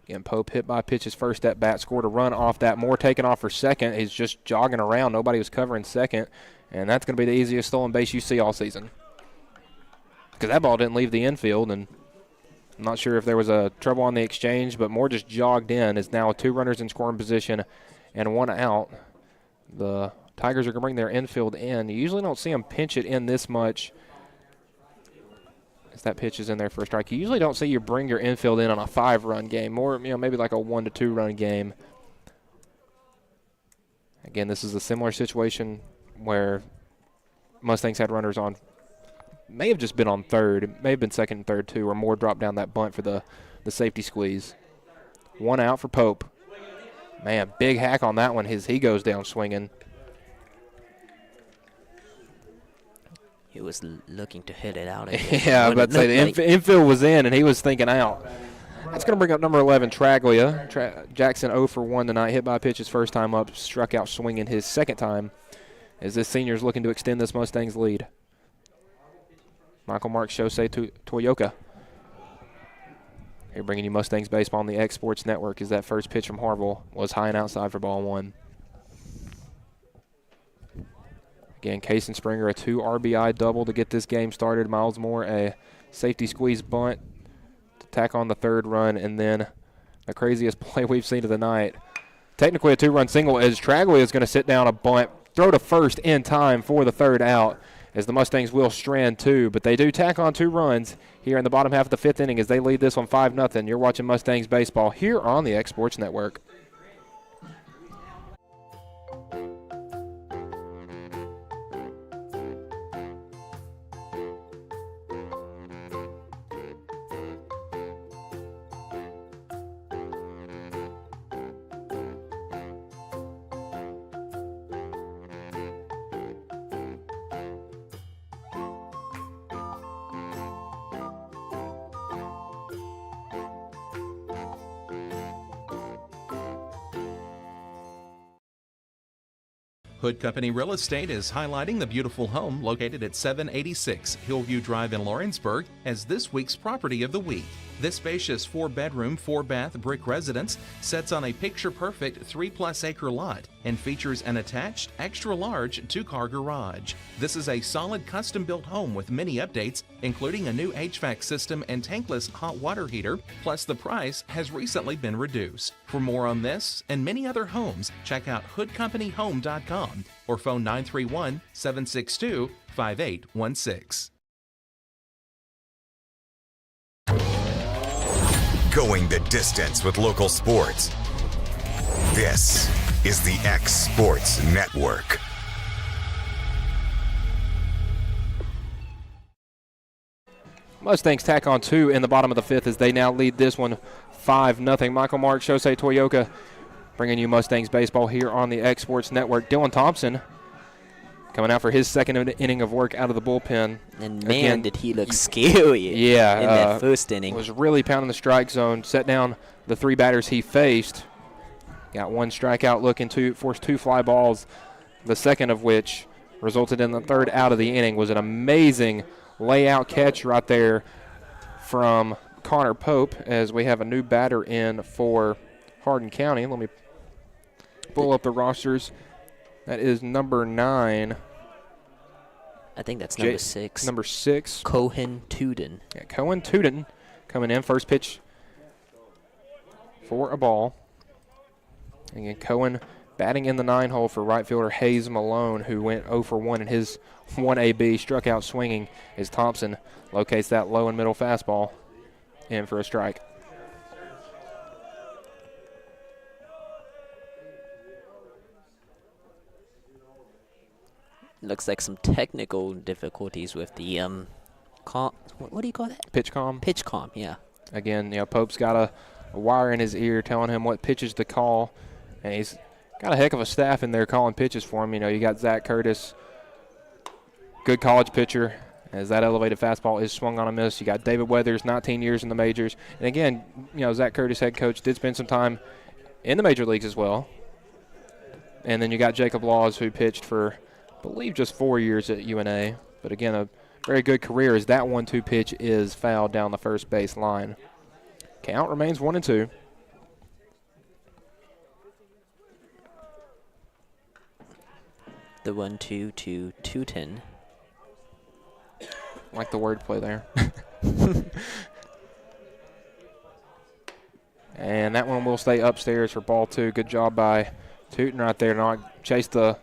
Again, Pope hit by pitch his first at bat, scored a run off that. Moore taking off for second. He's just jogging around. Nobody was covering second, and that's going to be the easiest stolen base you see all season. Because that ball didn't leave the infield, and I'm not sure if there was a trouble on the exchange, but Moore just jogged in. Is now 2 runners in scoring position and 1 out. The Tigers are going to bring their infield in. You usually don't see them pinch it in this much as that pitch is in there for a strike. You usually don't see you bring your infield in on a 5-run game. More, maybe like a 1 to 2-run game. Again, this is a similar situation where Mustangs had runners on. May have just been on 3rd. It may have been 2nd and 3rd, too, or Moore dropped down that bunt for the safety squeeze. 1 out for Pope. Man, big hack on that one. He goes down swinging. He was looking to hit it out. Yeah, I was about to say the infield was in, and he was thinking out. That's going to bring up number 11, Traglia. Jackson 0 for 1 tonight. Hit by pitch his first time up. Struck out swinging his 2nd time as this senior is looking to extend this Mustangs lead. Michael Mark Shosei Toyoka. Here bringing you Mustangs baseball on the X Sports Network as that first pitch from Harville was high and outside for ball 1. Again, Case and Springer, a 2 RBI double to get this game started. Miles Moore, a safety squeeze bunt to tack on the 3rd run, and then the craziest play we've seen of the night. Technically a 2-run single as Traglia is going to sit down a bunt, throw to first in time for the 3rd out, as the Mustangs will strand 2, but they do tack on 2 runs here in the bottom half of the 5th inning as they lead this one 5-0. You're watching Mustangs baseball here on the X Sports Network. Hood Company Real Estate is highlighting the beautiful home located at 786 Hillview Drive in Lawrenceburg as this week's property of the week. This spacious 4-bedroom, 4-bath brick residence sits on a picture-perfect 3+ acre lot and features an attached, extra-large 2-car garage. This is a solid custom-built home with many updates, including a new HVAC system and tankless hot water heater, plus the price has recently been reduced. For more on this and many other homes, check out hoodcompanyhome.com or phone 931-762-5816. Going the distance with local sports. This is the X Sports Network. Mustangs tack on 2 in the bottom of the 5th as they now lead this one 5-0. Michael Mark, Shosei Toyoka bringing you Mustangs baseball here on the X Sports Network. Dylan Thompson coming out for his second inning of work out of the bullpen. And man, again, did he look scary in that first inning. Was really pounding the strike zone, set down the 3 batters he faced. Got 1 strikeout, looking to force 2 fly balls, the second of which resulted in the 3rd out of the inning. Was an amazing layout catch right there from Connor Pope as we have a new batter in for Hardin County. Let me pull up the rosters. That is number 9. I think that's number 6. Number 6. Cohen Tuden. Yeah, Cohen Tuden coming in. First pitch for a ball. Again, Cohen batting in the 9-hole for right fielder Hayes Malone, who went 0 for 1 in his 1 AB. Struck out swinging as Thompson locates that low and middle fastball in for a strike. Looks like some technical difficulties with the what do you call that? Pitch comm. Pitch comm, yeah. Again, Pope's got a wire in his ear telling him what pitches to call, and he's got a heck of a staff in there calling pitches for him. You got Zach Curtis, good college pitcher, as that elevated fastball is swung on a miss. You got David Weathers, 19 years in the majors, and again, Zach Curtis, head coach, did spend some time in the major leagues as well. And then you got Jacob Laws, who pitched for, I believe, just 4 years at UNA. But again, a very good career as that 1-2 pitch is fouled down the first base line. Count remains 1-2. The 1-2 to Tuten. Like the wordplay there. And that one will stay upstairs for ball 2. Good job by Tuten right there. Not chase the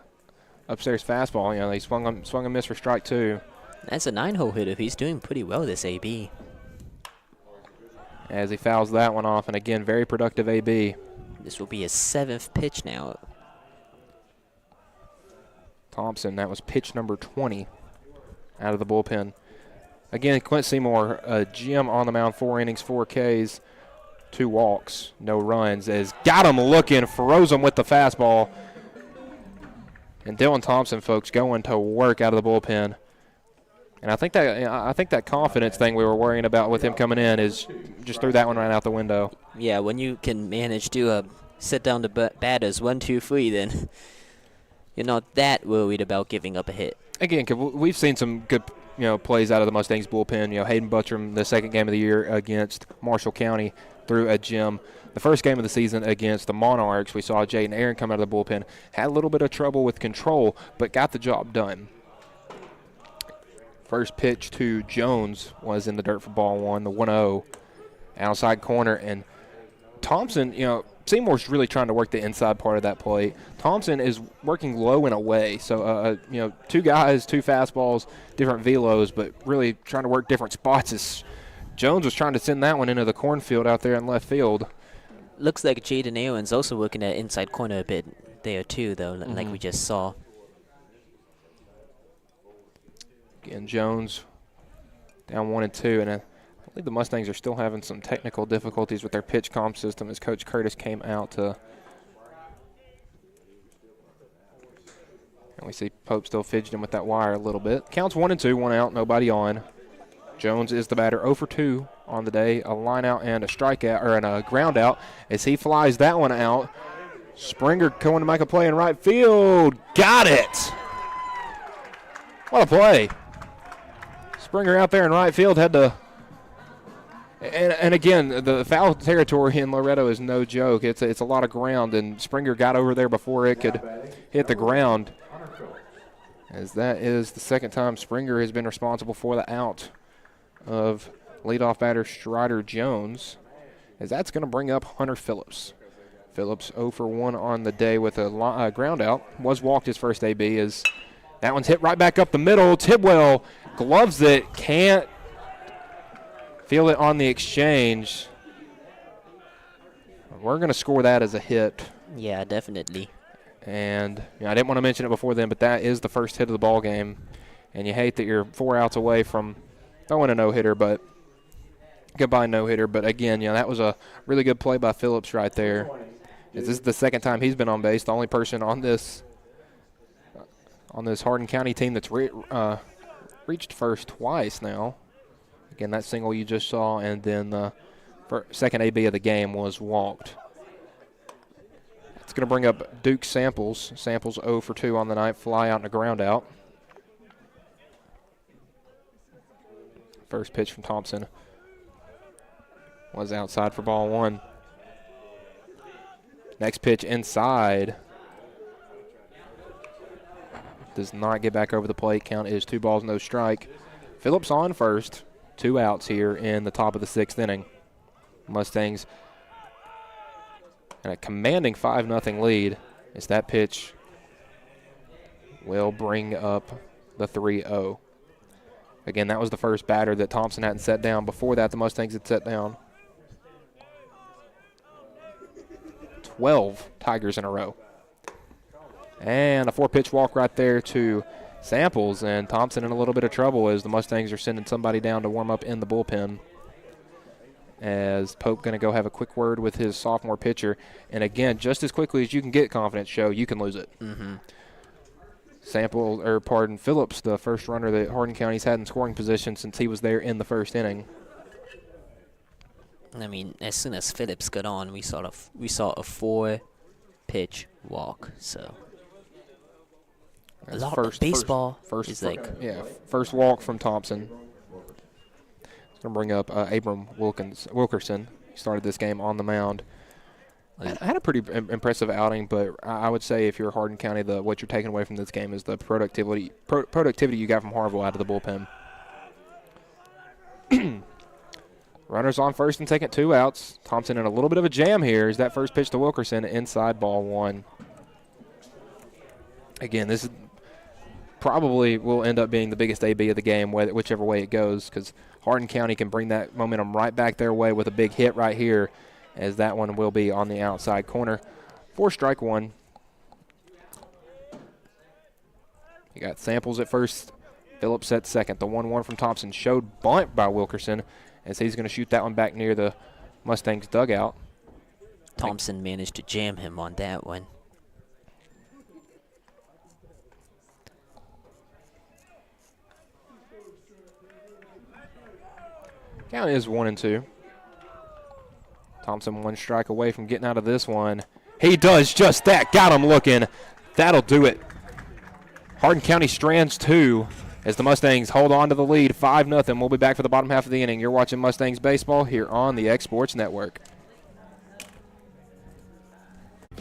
upstairs fastball. They swung a miss for strike 2. That's a 9-hole hitter. He's doing pretty well this AB. As he fouls that one off, and again, very productive AB. This will be his 7th pitch now. Thompson, that was pitch number 20 out of the bullpen. Again, Clint Seymour, a gem on the mound, 4 innings, 4 Ks, 2 walks, no runs. As got him looking, froze him with the fastball. And Dylan Thompson, folks, going to work out of the bullpen. And I think that confidence thing we were worrying about with him coming in is just threw that one right out the window. Yeah, when you can manage to sit down the batters 1, 2, 3, then you're not that worried about giving up a hit. Again, we've seen some good plays out of the Mustangs bullpen. Hayden Buttram, the second game of the year against Marshall County, threw a gem. The first game of the season against the Monarchs, we saw Jaden Aaron come out of the bullpen. Had a little bit of trouble with control, but got the job done. First pitch to Jones was in the dirt for ball 1, the 1-0 outside corner. And Thompson, Seymour's really trying to work the inside part of that plate. Thompson is working low and away. So, 2 guys, 2 fastballs, different velos, but really trying to work different spots. As Jones was trying to send that one into the cornfield out there in left field. Looks like Jaden Aaron's also working at inside corner a bit there too, though, like we just saw. Again, Jones down 1-2, and I believe the Mustangs are still having some technical difficulties with their pitch comm system as Coach Curtis came out to. And we see Pope still fidgeting with that wire a little bit. Counts 1-2, 1 out, nobody on. Jones is the batter, 0 for 2 on the day, a line out and a strikeout, or a ground out, as he flies that one out. Springer going to make a play in right field. Got it. What a play. Springer out there in right field had to. And again, the foul territory in Loretto is no joke. It's a lot of ground, and Springer got over there before it could hit the ground. As that is the second time Springer has been responsible for the out of leadoff batter Strider Jones, as that's going to bring up Hunter Phillips. Phillips 0 for 1 on the day with a ground out. Was walked his first AB as that one's hit right back up the middle. Tidwell gloves it, can't feel it on the exchange. We're going to score that as a hit. Yeah, definitely. And I didn't want to mention it before then, but that is the first hit of the ball game. And you hate that you're 4 outs away from throwing a no-hitter, but goodbye no-hitter. But again, that was a really good play by Phillips right there. This is the second time he's been on base. The only person on this Hardin County team that's reached first twice now. Again, that single you just saw, and then the second AB of the game was walked. It's going to bring up Duke Samples. Samples 0 for 2 on the night, fly out and a ground out. First pitch from Thompson was outside for ball 1. Next pitch inside. Does not get back over the plate. Count is 2 balls, no strike. Phillips on first. 2 outs here in the top of the 6th inning. Mustangs and a commanding 5-0 lead as that pitch will bring up the 3-0. Again, that was the first batter that Thompson hadn't set down. Before that, the Mustangs had set down 12 Tigers in a row. And a 4-pitch walk right there to Samples, and Thompson in a little bit of trouble as the Mustangs are sending somebody down to warm up in the bullpen. As Pope going to go have a quick word with his sophomore pitcher. And again, just as quickly as you can get confidence, Show, you can lose it. Mm-hmm. Phillips, the first runner that Hardin County's had in scoring position since he was there in the first inning. I mean, as soon as Phillips got on, we saw a 4-pitch walk. So a lot of baseball is like first walk from Thompson. Going to bring up Abram Wilkerson. He started this game on the mound. Had a pretty impressive outing, but I would say if you're Hardin County, what you're taking away from this game is the productivity you got from Harville out of the bullpen. Runners on first and second, 2 outs. Thompson in a little bit of a jam here. Is that first pitch to Wilkerson inside ball 1. Again, this is probably will end up being the biggest AB of the game, whichever way it goes, because Hardin County can bring that momentum right back their way with a big hit right here, as that one will be on the outside corner. 4 strike 1. You got Samples at first, Phillips at second. The 1-1 from Thompson showed bunt by Wilkerson, as he's going to shoot that one back near the Mustangs dugout. Thompson managed to jam him on that one. Count is 1-2. Thompson 1 strike away from getting out of this one. He does just that. Got him looking. That'll do it. Hardin County strands 2 as the Mustangs hold on to the lead 5-0. We'll be back for the bottom half of the inning. You're watching Mustangs baseball here on the X Sports Network.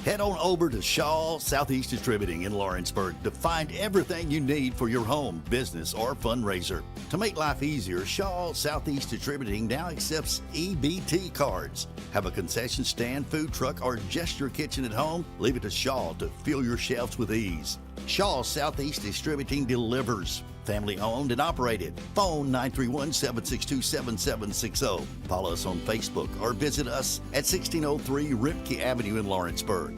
Head on over to Shaw Southeast Distributing in Lawrenceburg to find everything you need for your home, business, or fundraiser. To make life easier, Shaw Southeast Distributing now accepts EBT cards. Have a concession stand, food truck, or just your kitchen at home? Leave it to Shaw to fill your shelves with ease. Shaw Southeast Distributing delivers. Family owned and operated. Phone 931-762-7760. Follow us on Facebook or visit us at 1603 Ripke Avenue in Lawrenceburg.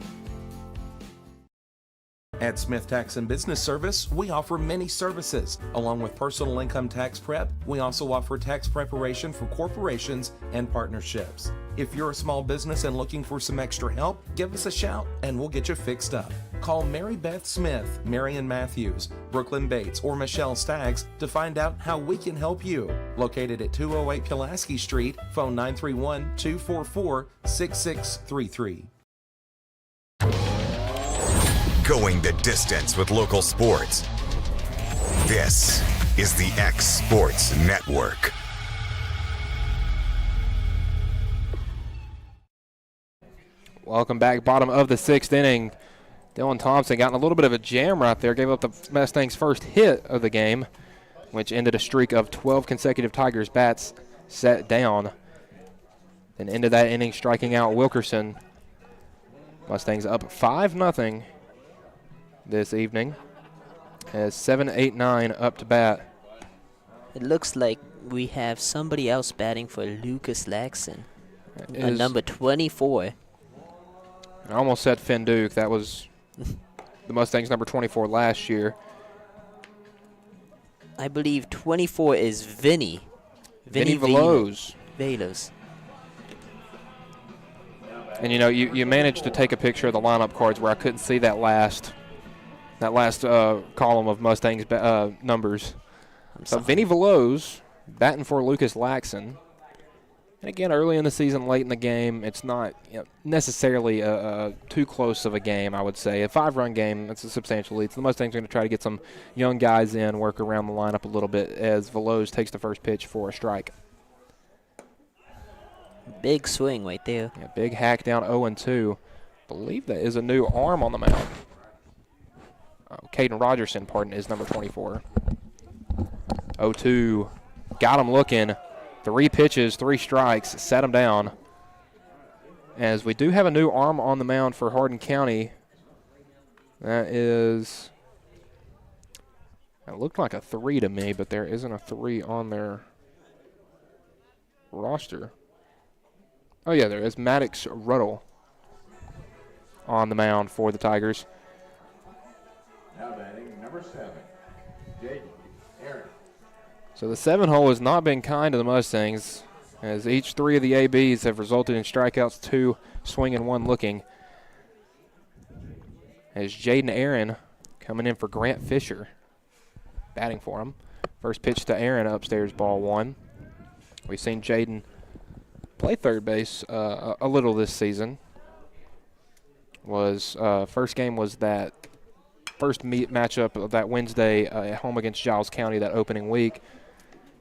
At Smith Tax and Business Service, we offer many services. Along with personal income tax prep, we also offer tax preparation for corporations and partnerships. If you're a small business and looking for some extra help, give us a shout and we'll get you fixed up. Call Mary Beth Smith, Marion Matthews, Brooklyn Bates, or Michelle Staggs to find out how we can help you. Located at 208 Pulaski Street, phone 931-244-6633. going the distance with local sports. This is the X Sports Network. Welcome back, bottom of the 6th inning. Dylan Thompson got in a little bit of a jam right there, gave up the Mustangs' first hit of the game, which ended a streak of 12 consecutive Tigers bats set down. Then ended that inning striking out Wilkerson. Mustangs up 5-0 this evening as 7, 8, 9 up to bat. It looks like we have somebody else batting for Lucas Laxon, number 24. I almost said Finn Duke. That was the Mustangs' number 24 last year. I believe 24 is Vinny Veloz. Velos. And you managed to take a picture of the lineup cards where I couldn't see that last column of Mustangs numbers. So Vinny Veloz batting for Lucas Laxon. And again, early in the season, late in the game, it's not necessarily too close of a game, I would say. A 5-run game, it's a substantial lead. So the Mustangs are going to try to get some young guys in, work around the lineup a little bit as Veloz takes the first pitch for a strike. Big swing right there. Yeah, big hack down 0-2. Believe that is a new arm on the mound. Caden Rogerson, is number 24. 0-2. Got him looking. 3 pitches, 3 strikes, set him down. As we do have a new arm on the mound for Hardin County. That looked like a 3 to me, but there isn't a 3 on their roster. Oh, yeah, there is Maddox Ruddle on the mound for the Tigers. Now batting number 7, Jaden Aaron. So the 7-hole has not been kind to the Mustangs, as each 3 of the ABs have resulted in strikeouts, 2 swinging, 1 looking. As Jaden Aaron coming in for Grant Fisher, batting for him. First pitch to Aaron, upstairs, ball 1. We've seen Jaden play third base a little this season. First game was that first matchup of that Wednesday at home against Giles County that opening week.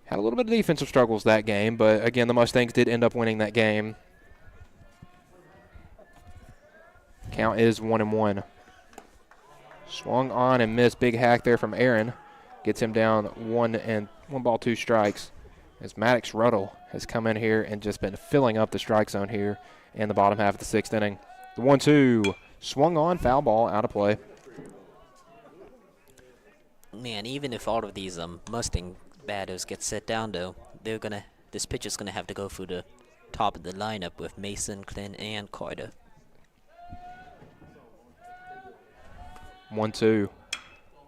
Had a little bit of defensive struggles that game, but again, the Mustangs did end up winning that game. Count is 1-1. Swung on and missed. Big hack there from Aaron. Gets him down 1 ball, 2 strikes. As Maddox Ruddle has come in here and just been filling up the strike zone here in the bottom half of the 6th inning. The 1-2 swung on, foul ball, out of play. Man, even if all of these Mustang batters get set down, though, this pitcher's gonna have to go through the top of the lineup with Mason, Clint, and Carter. 1-2.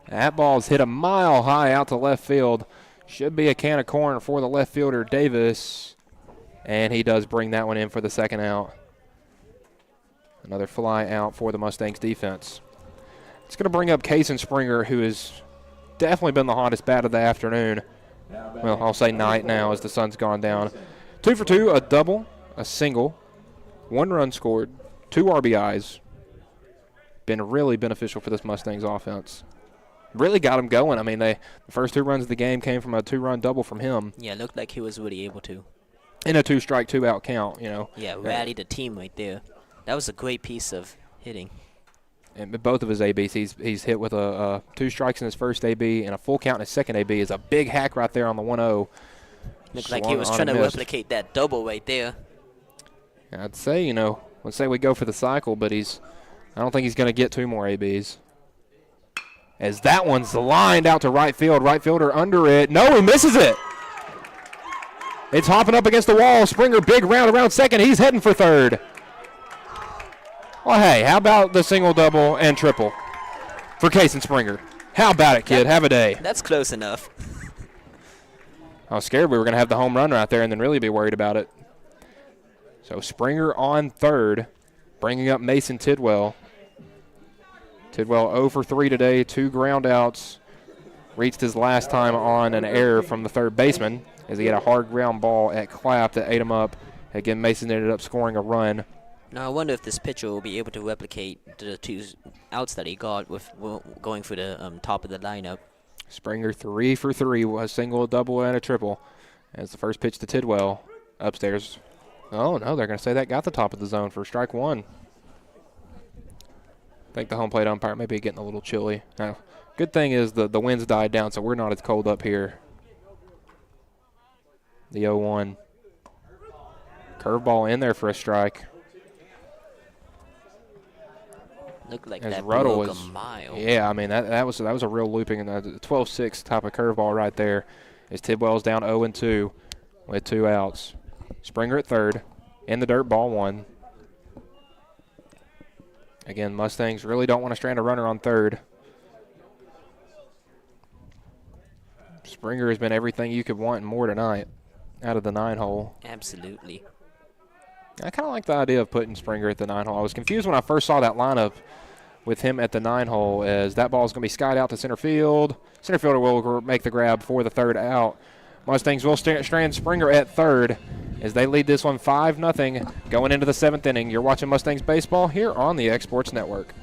That ball's hit a mile high out to left field. Should be a can of corn for the left fielder, Davis. And he does bring that one in for the second out. Another fly out for the Mustangs defense. It's going to bring up Kason Springer, who has definitely been the hottest bat of the afternoon. Well, I'll say night now as the sun's gone down. 2 for 2, a double, a single, 1 run scored, 2 RBIs. Been really beneficial for this Mustangs offense. Really got him going. I mean, the first 2 runs of the game came from a 2-run double from him. Yeah, it looked like he was really able to. In a 2-strike, 2-out count, Yeah, rallied the team right there. That was a great piece of hitting. And both of his ABs, he's hit with 2 strikes in his first AB and a full count in his second AB. Is a big hack right there on the 1-0. Looked like he was trying to replicate that double right there. I'd say, let's say we go for the cycle, but I don't think he's going to get 2 more ABs. As that one's lined out to right field. Right fielder under it. No, he misses it. It's hopping up against the wall. Springer, big round around second. He's heading for third. Well, hey, how about the single, double, and triple for Kason Springer? How about it, kid? Have a day. That's close enough. I was scared we were going to have the home run right there and then really be worried about it. So Springer on third, bringing up Mason Tidwell. Tidwell 0 for 3 today, 2 ground outs. Reached his last time on an error from the third baseman as he had a hard ground ball at Clapp that ate him up. Again, Mason ended up scoring a run. Now I wonder if this pitcher will be able to replicate the 2 outs that he got with going for the top of the lineup. Springer 3 for 3, a single, a double, and a triple. As the first pitch to Tidwell. Upstairs. Oh, no, they're going to say that got the top of the zone for strike one. I think the home plate umpire may be getting a little chilly. Now, good thing is the wind's died down, so we're not as cold up here. The 0-1. Curveball in there for a strike. Looked like As that Ruddle broke was, a mile. Yeah, I mean, that was a real looping, and the 12-6 type of curveball right there. As Tidwell's down 0-2 with 2 outs. Springer at third. In the dirt, ball 1. Again, Mustangs really don't want to strand a runner on third. Springer has been everything you could want and more tonight out of the 9-hole. Absolutely. I kind of like the idea of putting Springer at the 9-hole. I was confused when I first saw that lineup with him at the 9-hole, as that ball is going to be skied out to center field. Center fielder will make the grab for the third out. Mustangs will strand Springer at third as they lead this one 5-0 going into the 7th inning. You're watching Mustangs baseball here on the X Sports Network.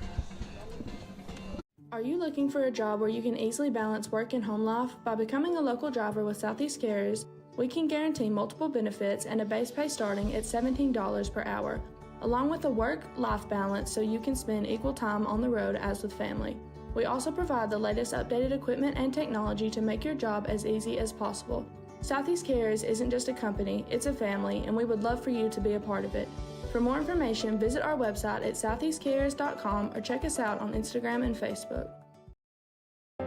Are you looking for a job where you can easily balance work and home life? By becoming a local driver with Southeast Carriers, we can guarantee multiple benefits and a base pay starting at $17 per hour, along with a work-life balance so you can spend equal time on the road as with family. We also provide the latest updated equipment and technology to make your job as easy as possible. Southeast Carriers isn't just a company, it's a family, and we would love for you to be a part of it. For more information, visit our website at southeastcarriers.com or check us out on Instagram and Facebook.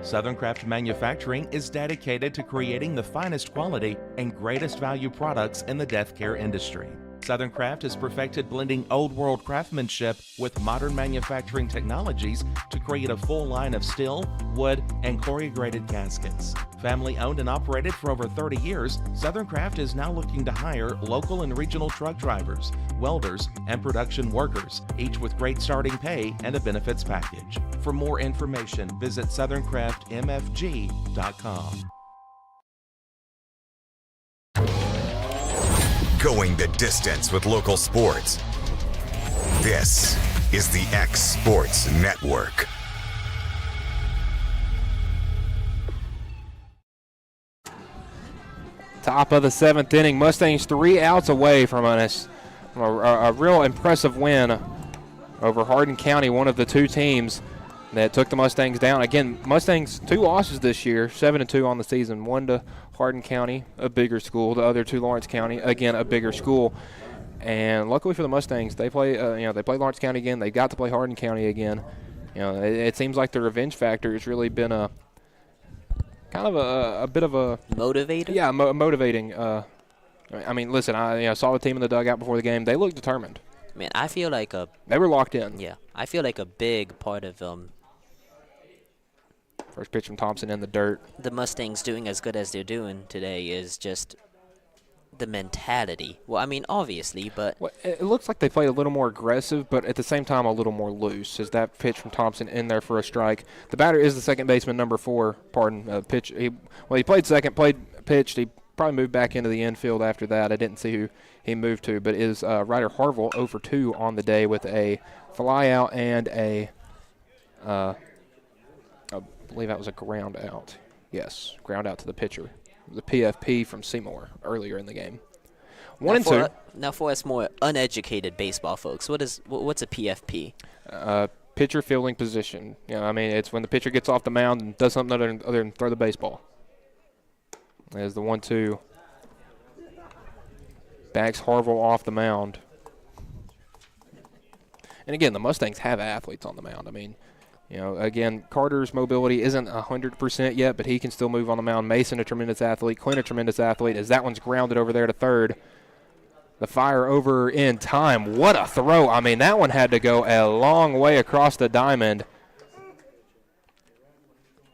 Southern Craft Manufacturing is dedicated to creating the finest quality and greatest value products in the death care industry. Southern Craft has perfected blending old world craftsmanship with modern manufacturing technologies to create a full line of steel, wood, and corrugated caskets. Family owned and operated for over 30 years, Southern Craft is now looking to hire local and regional truck drivers, welders, and production workers, each with great starting pay and a benefits package. For more information, visit southerncraftmfg.com. Going the distance with local sports. This is the X Sports Network. Top of the 7th inning. Mustangs 3 outs away from a real impressive win over Hardin County, one of the 2 teams that took the Mustangs down. Again, Mustangs 2 losses this year, 7-2 on the season. 1 to Hardin County, a bigger school. The other 2 Lawrence County, again a bigger school. And luckily for the Mustangs, they play they play Lawrence County again. They got to play Hardin County again. It seems like the revenge factor has really been a kind of a bit of a motivator. Yeah, motivating. I mean, listen, I saw the team in the dugout before the game. They looked determined. Man, I feel like they were locked in. Yeah, I feel like a big part of first pitch from Thompson in the dirt. The Mustangs doing as good as they're doing today is just the mentality. Well, I mean, obviously, but it looks like they played a little more aggressive, but at the same time a little more loose. As that pitch from Thompson in there for a strike. The batter is the second baseman, number 4. Pitch. He played second, pitched. He probably moved back into the infield after that. I didn't see who he moved to, but is Ryder Harville 0 for 2 on the day with a fly out and I believe that was a ground out. Yes, ground out to the pitcher. The PFP from Seymour earlier in the game. 1-2. Now for us more uneducated baseball folks, what's a PFP? Pitcher fielding position. I mean, it's when the pitcher gets off the mound and does something other than throw the baseball. As the 1-2 backs Harville off the mound. And again, the Mustangs have athletes on the mound. I mean, again, Carter's mobility isn't 100% yet, but he can still move on the mound. Mason, a tremendous athlete. Clint, a tremendous athlete. As that one's grounded over there to third. The fire over in time. What a throw. I mean, that one had to go a long way across the diamond.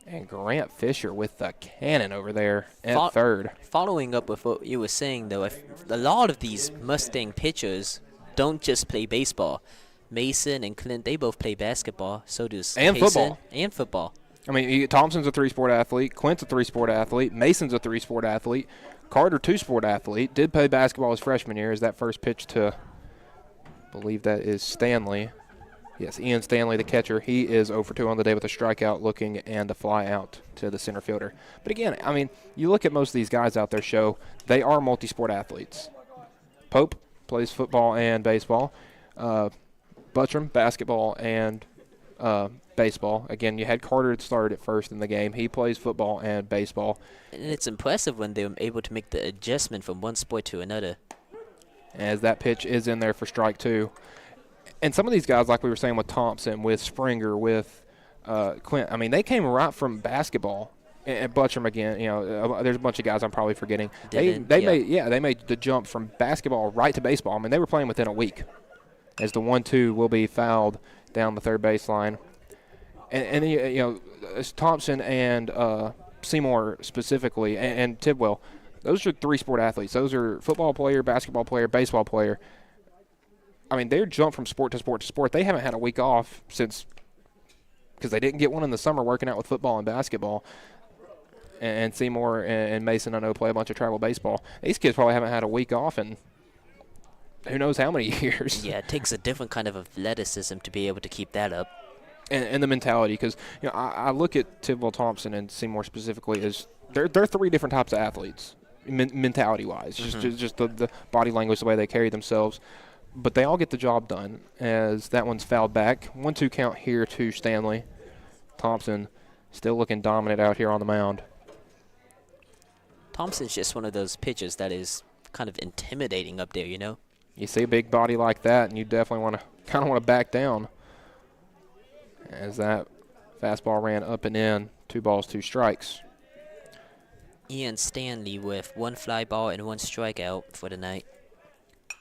And Grant Fisher with the cannon over there at third. Following up with what you were saying, though, a lot of these Mustang pitchers don't just play baseball. Mason and Clint, they both play basketball. So does and Payson football. And football. I mean, Thompson's a 3-sport athlete. Clint's a 3-sport athlete. Mason's a 3-sport athlete. Carter, 2-sport athlete. Did play basketball his freshman year. As that first pitch to, I believe that is Stanley. Yes, Ian Stanley, the catcher, he is 0 for 2 on the day with a strikeout looking and a fly out to the center fielder. But again, I mean, you look at most of these guys out there, they are multi-sport athletes. Pope plays football and baseball. Buttram, basketball and baseball. Again, you had Carter that started at first in the game. He plays football and baseball. And it's impressive when they're able to make the adjustment from one sport to another. As that pitch is in there for strike 2. And some of these guys, like we were saying with Thompson, with Springer, with Clint, I mean, they came right from basketball. And Buttram again, there's a bunch of guys I'm probably forgetting. They made the jump from basketball right to baseball. I mean, they were playing within a week. As the 1-2 will be fouled down the third baseline. And as Thompson and Seymour specifically, and Tidwell, those are 3-sport athletes. Those are football player, basketball player, baseball player. I mean, they're jumped from sport to sport to sport. They haven't had a week off because they didn't get one in the summer working out with football and basketball. And Seymour and Mason, I know, play a bunch of travel baseball. These kids probably haven't had a week off in who knows how many years. Yeah, it takes a different kind of athleticism to be able to keep that up. And the mentality, because I look at Tidwell, Thompson, and Seymour specifically as they're 3 different types of athletes, mentality-wise, just the body language, the way they carry themselves. But they all get the job done, as that one's fouled back. 1-2 count here to Stanley. Thompson still looking dominant out here on the mound. Thompson's just one of those pitchers that is kind of intimidating up there, You see a big body like that, and you definitely want to back down. As that fastball ran up and in, 2 balls, 2 strikes. Ian Stanley with 1 fly ball and 1 strikeout for the night.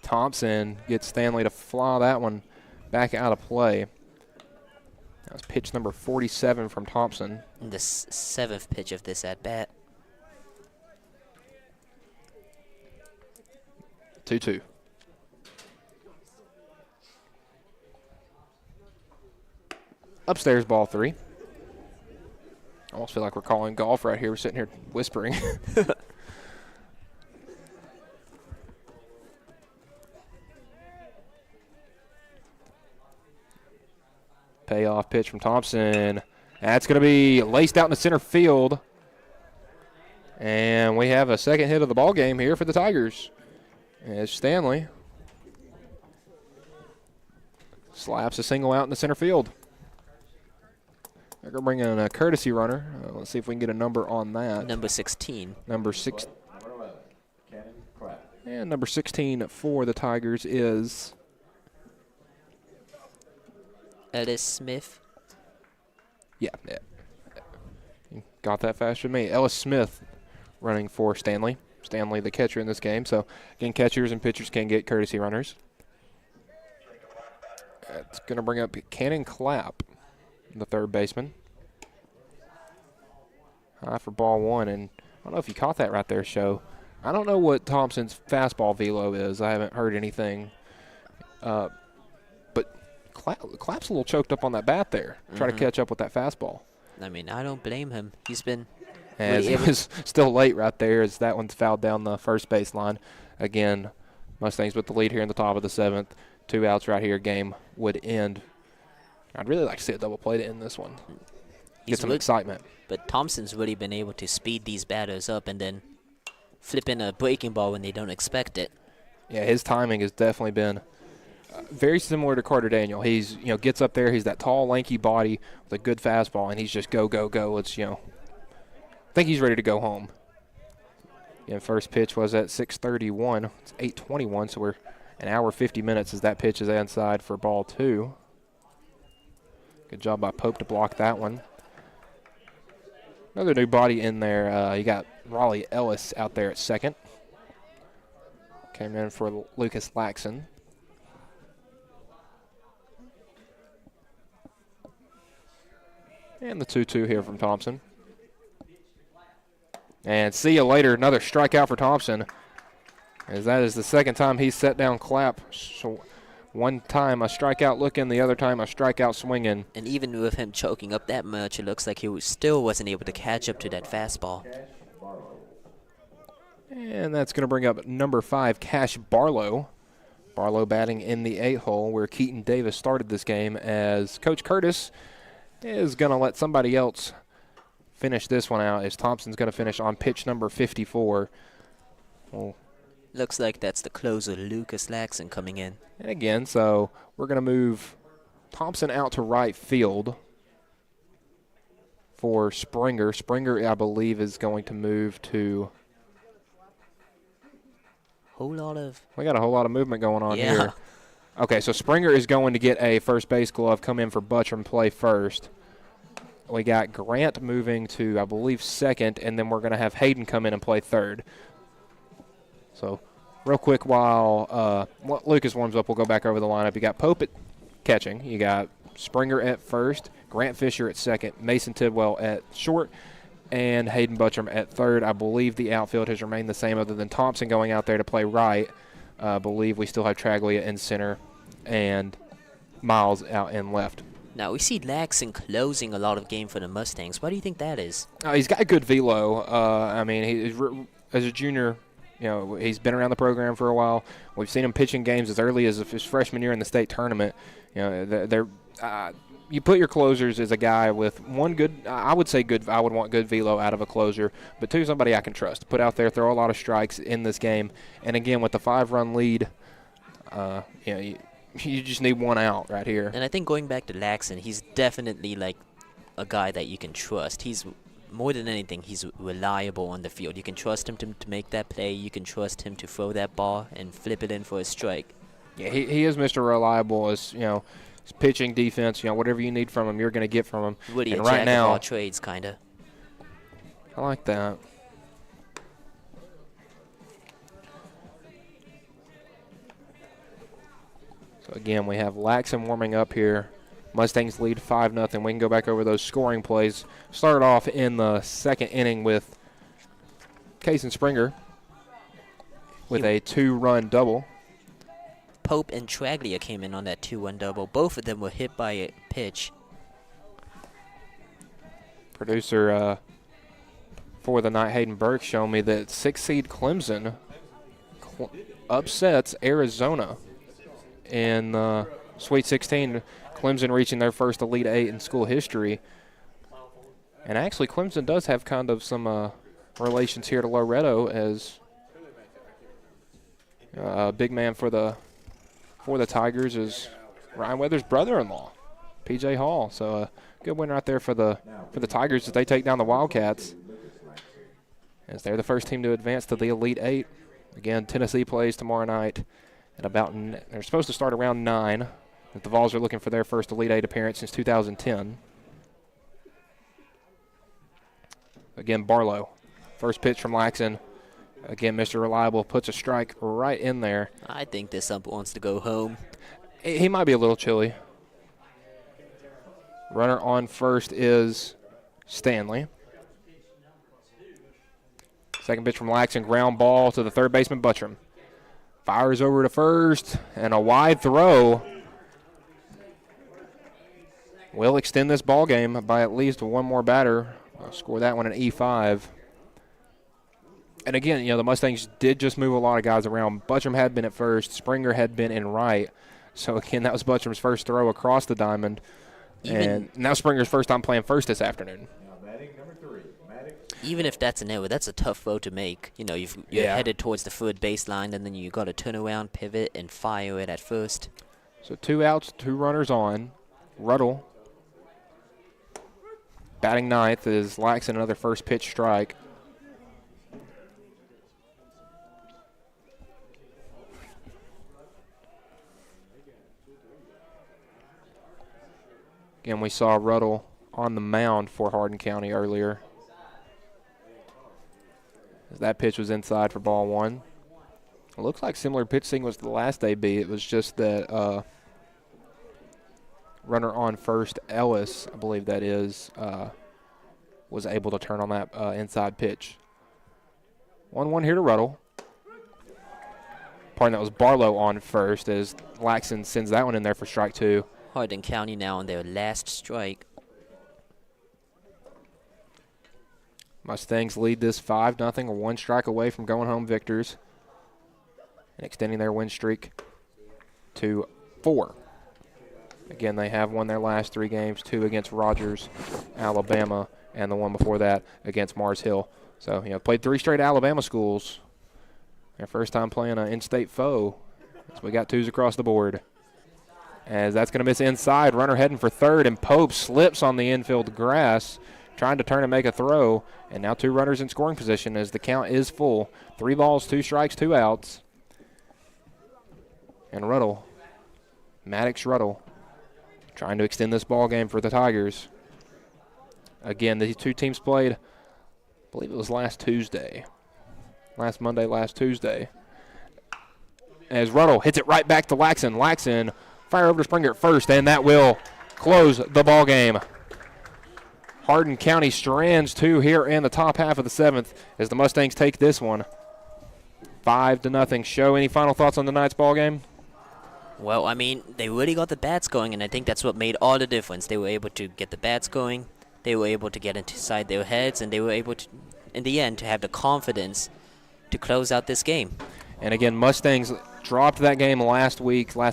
Thompson gets Stanley to fly that one back out of play. That was pitch number 47 from Thompson. And the 7th pitch of this at-bat. 2-2. Upstairs, ball 3. I almost feel like we're calling golf right here. We're sitting here whispering. Payoff pitch from Thompson. That's going to be laced out in the center field. And we have a second hit of the ball game here for the Tigers. As Stanley slaps a single out in the center field. They're going to bring in a courtesy runner. Let's see if we can get a number on that. Number 16. Number 6. And number 16 for the Tigers is Ellis Smith. Yeah. You got that faster than me. Ellis Smith running for Stanley. Stanley, the catcher in this game. So, again, catchers and pitchers can get courtesy runners. That's going to bring up Cannon Clapp, the third baseman. High for ball 1. And I don't know if you caught that right there, Show. I don't know what Thompson's fastball velo is. I haven't heard anything. But Clapp's a little choked up on that bat there. Try to catch up with that fastball. I mean, I don't blame him. He's been... As it was still late right there as that one's fouled down the first baseline. Again, Mustangs with the lead here in the top of the 7th. 2 outs right here. Game would end. I'd really like to see a double play to end this one. Get some excitement. But Thompson's really been able to speed these batters up and then flip in a breaking ball when they don't expect it. Yeah, his timing has definitely been very similar to Carter Daniel. He's, gets up there. He's that tall, lanky body with a good fastball, and he's just go, go, go. It's, I think he's ready to go home. And first pitch was at 6:31. It's 8:21, so we're an hour 50 minutes as that pitch is inside for ball 2. Good job by Pope to block that one. Another new body in there. You got Raleigh Ellis out there at second. Came in for Lucas Laxon. And the 2-2 here from Thompson. And see you later, another strikeout for Thompson, as that is the second time he's set down Clapp. So one time a strikeout looking, the other time a strikeout swinging. And even with him choking up that much, it looks like he still wasn't able to catch up to that fastball. And that's going to bring up number 5, Cash Barlow, Barlow batting in the 8-hole where Keaton Davis started this game, as Coach Curtis is going to let somebody else finish this one out, as Thompson's going to finish on pitch number 54. Well, looks like that's the closer, Lucas Laxon, coming in. And again, so we're going to move Thompson out to right field for Springer. Springer, I believe, is going to move to... We got a whole lot of movement going on yeah. here. Okay, so Springer is going to get a first base glove, come in for Buttram, play first. We got Grant moving to, I believe, second, and then we're going to have Hayden come in and play third. So real quick while Lucas warms up, we'll go back over the lineup. You got Pope at catching. You got Springer at first, Grant Fisher at second, Mason Tidwell at short, and Hayden Buttram at third. I believe the outfield has remained the same other than Thompson going out there to play right. I believe we still have Traglia in center and Miles out in left. Now, we see Laxon closing a lot of game for the Mustangs. Why do you think that is? He's got a good velo. I mean, as a junior, he's been around the program for a while. We've seen him pitching games as early as his freshman year in the state tournament. You put your closers as a guy with one good, I would want good velo out of a closer, but two, somebody I can trust. Put out there, throw a lot of strikes in this game. And again, with the 5-run lead, you just need one out right here. And I think going back to Laxon, he's definitely like a guy that you can trust. He's, more than anything, he's reliable on the field. You can trust him to make that play. You can trust him to throw that ball and flip it in for a strike. Yeah, he is Mr. Reliable. As his pitching, defense, whatever you need from him, you're going to get from him. Woody, and a right jack now, of all trades, kind of. I like that. So again, we have Laxon warming up here. Mustangs lead 5-0. We can go back over those scoring plays. Started off in the second inning with Kason Springer with a 2-run double. Pope and Traglia came in on that 2-1 double. Both of them were hit by a pitch. Producer for the night, Hayden Burke, showed me that 6-seed Clemson upsets Arizona in Sweet 16. Clemson reaching their first Elite 8 in school history. And actually, Clemson does have kind of some relations here to Loretto, as a big man for the Tigers is Ryan Weathers' brother-in-law, P.J. Hall. So a good win right there for the Tigers as they take down the Wildcats, as they're the first team to advance to the Elite 8. Again, Tennessee plays tomorrow night at they're supposed to start around 9. The Vols are looking for their first Elite 8 appearance since 2010. Again, Barlow. First pitch from Laxon. Again, Mr. Reliable puts a strike right in there. I think this ump wants to go home. He might be a little chilly. Runner on first is Stanley. Second pitch from Laxon, ground ball to the third baseman, Buttram. Fires over to first, and a wide throw will extend this ball game by at least one more batter. I'll score that one an E5. And again, the Mustangs did just move a lot of guys around. Buttram had been at first. Springer had been in right. So, again, that was Buttram's first throw across the diamond. And now Springer's first time playing first this afternoon. Even if that's an error, that's a tough throw to make. You're headed towards the third baseline, and then you got to turn around, pivot, and fire it at first. So 2 outs, 2 runners on. Ruddle batting ninth is Laxon, another first pitch strike. Again, we saw Ruddle on the mound for Hardin County earlier. That pitch was inside for ball 1. It looks like similar pitch sequence to the last AB. It was just that runner on first, Ellis, I believe that is, was able to turn on that inside pitch. 1-1 here to Ruddle. Pardon, that was Barlow on first, as Laxon sends that one in there for strike 2. Hardin County now on their last strike. Mustangs lead this 5-0, or 1 strike away from going home victors and extending their win streak 5-4. Again, they have won their last 3 games, 2 against Rogers, Alabama, and the one before that against Mars Hill. So, played 3 straight Alabama schools. Their first time playing an in-state foe. So we got 2s across the board. As that's going to miss inside, runner heading for third, and Pope slips on the infield grass, trying to turn and make a throw. And now 2 runners in scoring position as the count is full. 3 balls, 2 strikes, 2 outs. And Maddox Ruddle, trying to extend this ball game for the Tigers. Again, these 2 teams played, I believe it was last Tuesday. Last Tuesday. As Ruddle hits it right back to Laxon. Laxon fire over to Springer at first, and that will close the ball game. Hardin County strands 2 here in the top half of the 7th as the Mustangs take this one 5-0. Show, any final thoughts on tonight's ball game? Well, I mean, they really got the bats going, and I think that's what made all the difference. They were able to get the bats going, they were able to get inside their heads, and they were able to, in the end, to have the confidence to close out this game. And again, Mustangs dropped that game last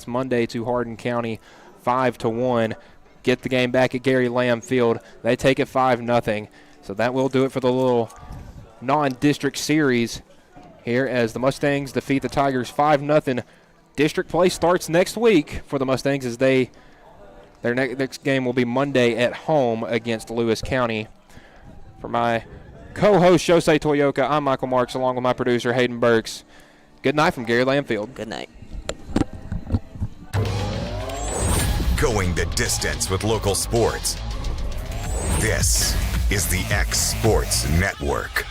Monday to Hardin County 5-1. Get the game back at Gary Lamb Field. They take it 5-0. So that will do it for the little non-district series here as the Mustangs defeat the Tigers 5-0. District play starts next week for the Mustangs as their next game will be Monday at home against Lewis County. For my co-host Shosei Toyoka, I'm Michael Marks along with my producer Hayden Burks. Good night from Gary Lamb Field. Good night. Going the distance with local sports. This is the X Sports Network.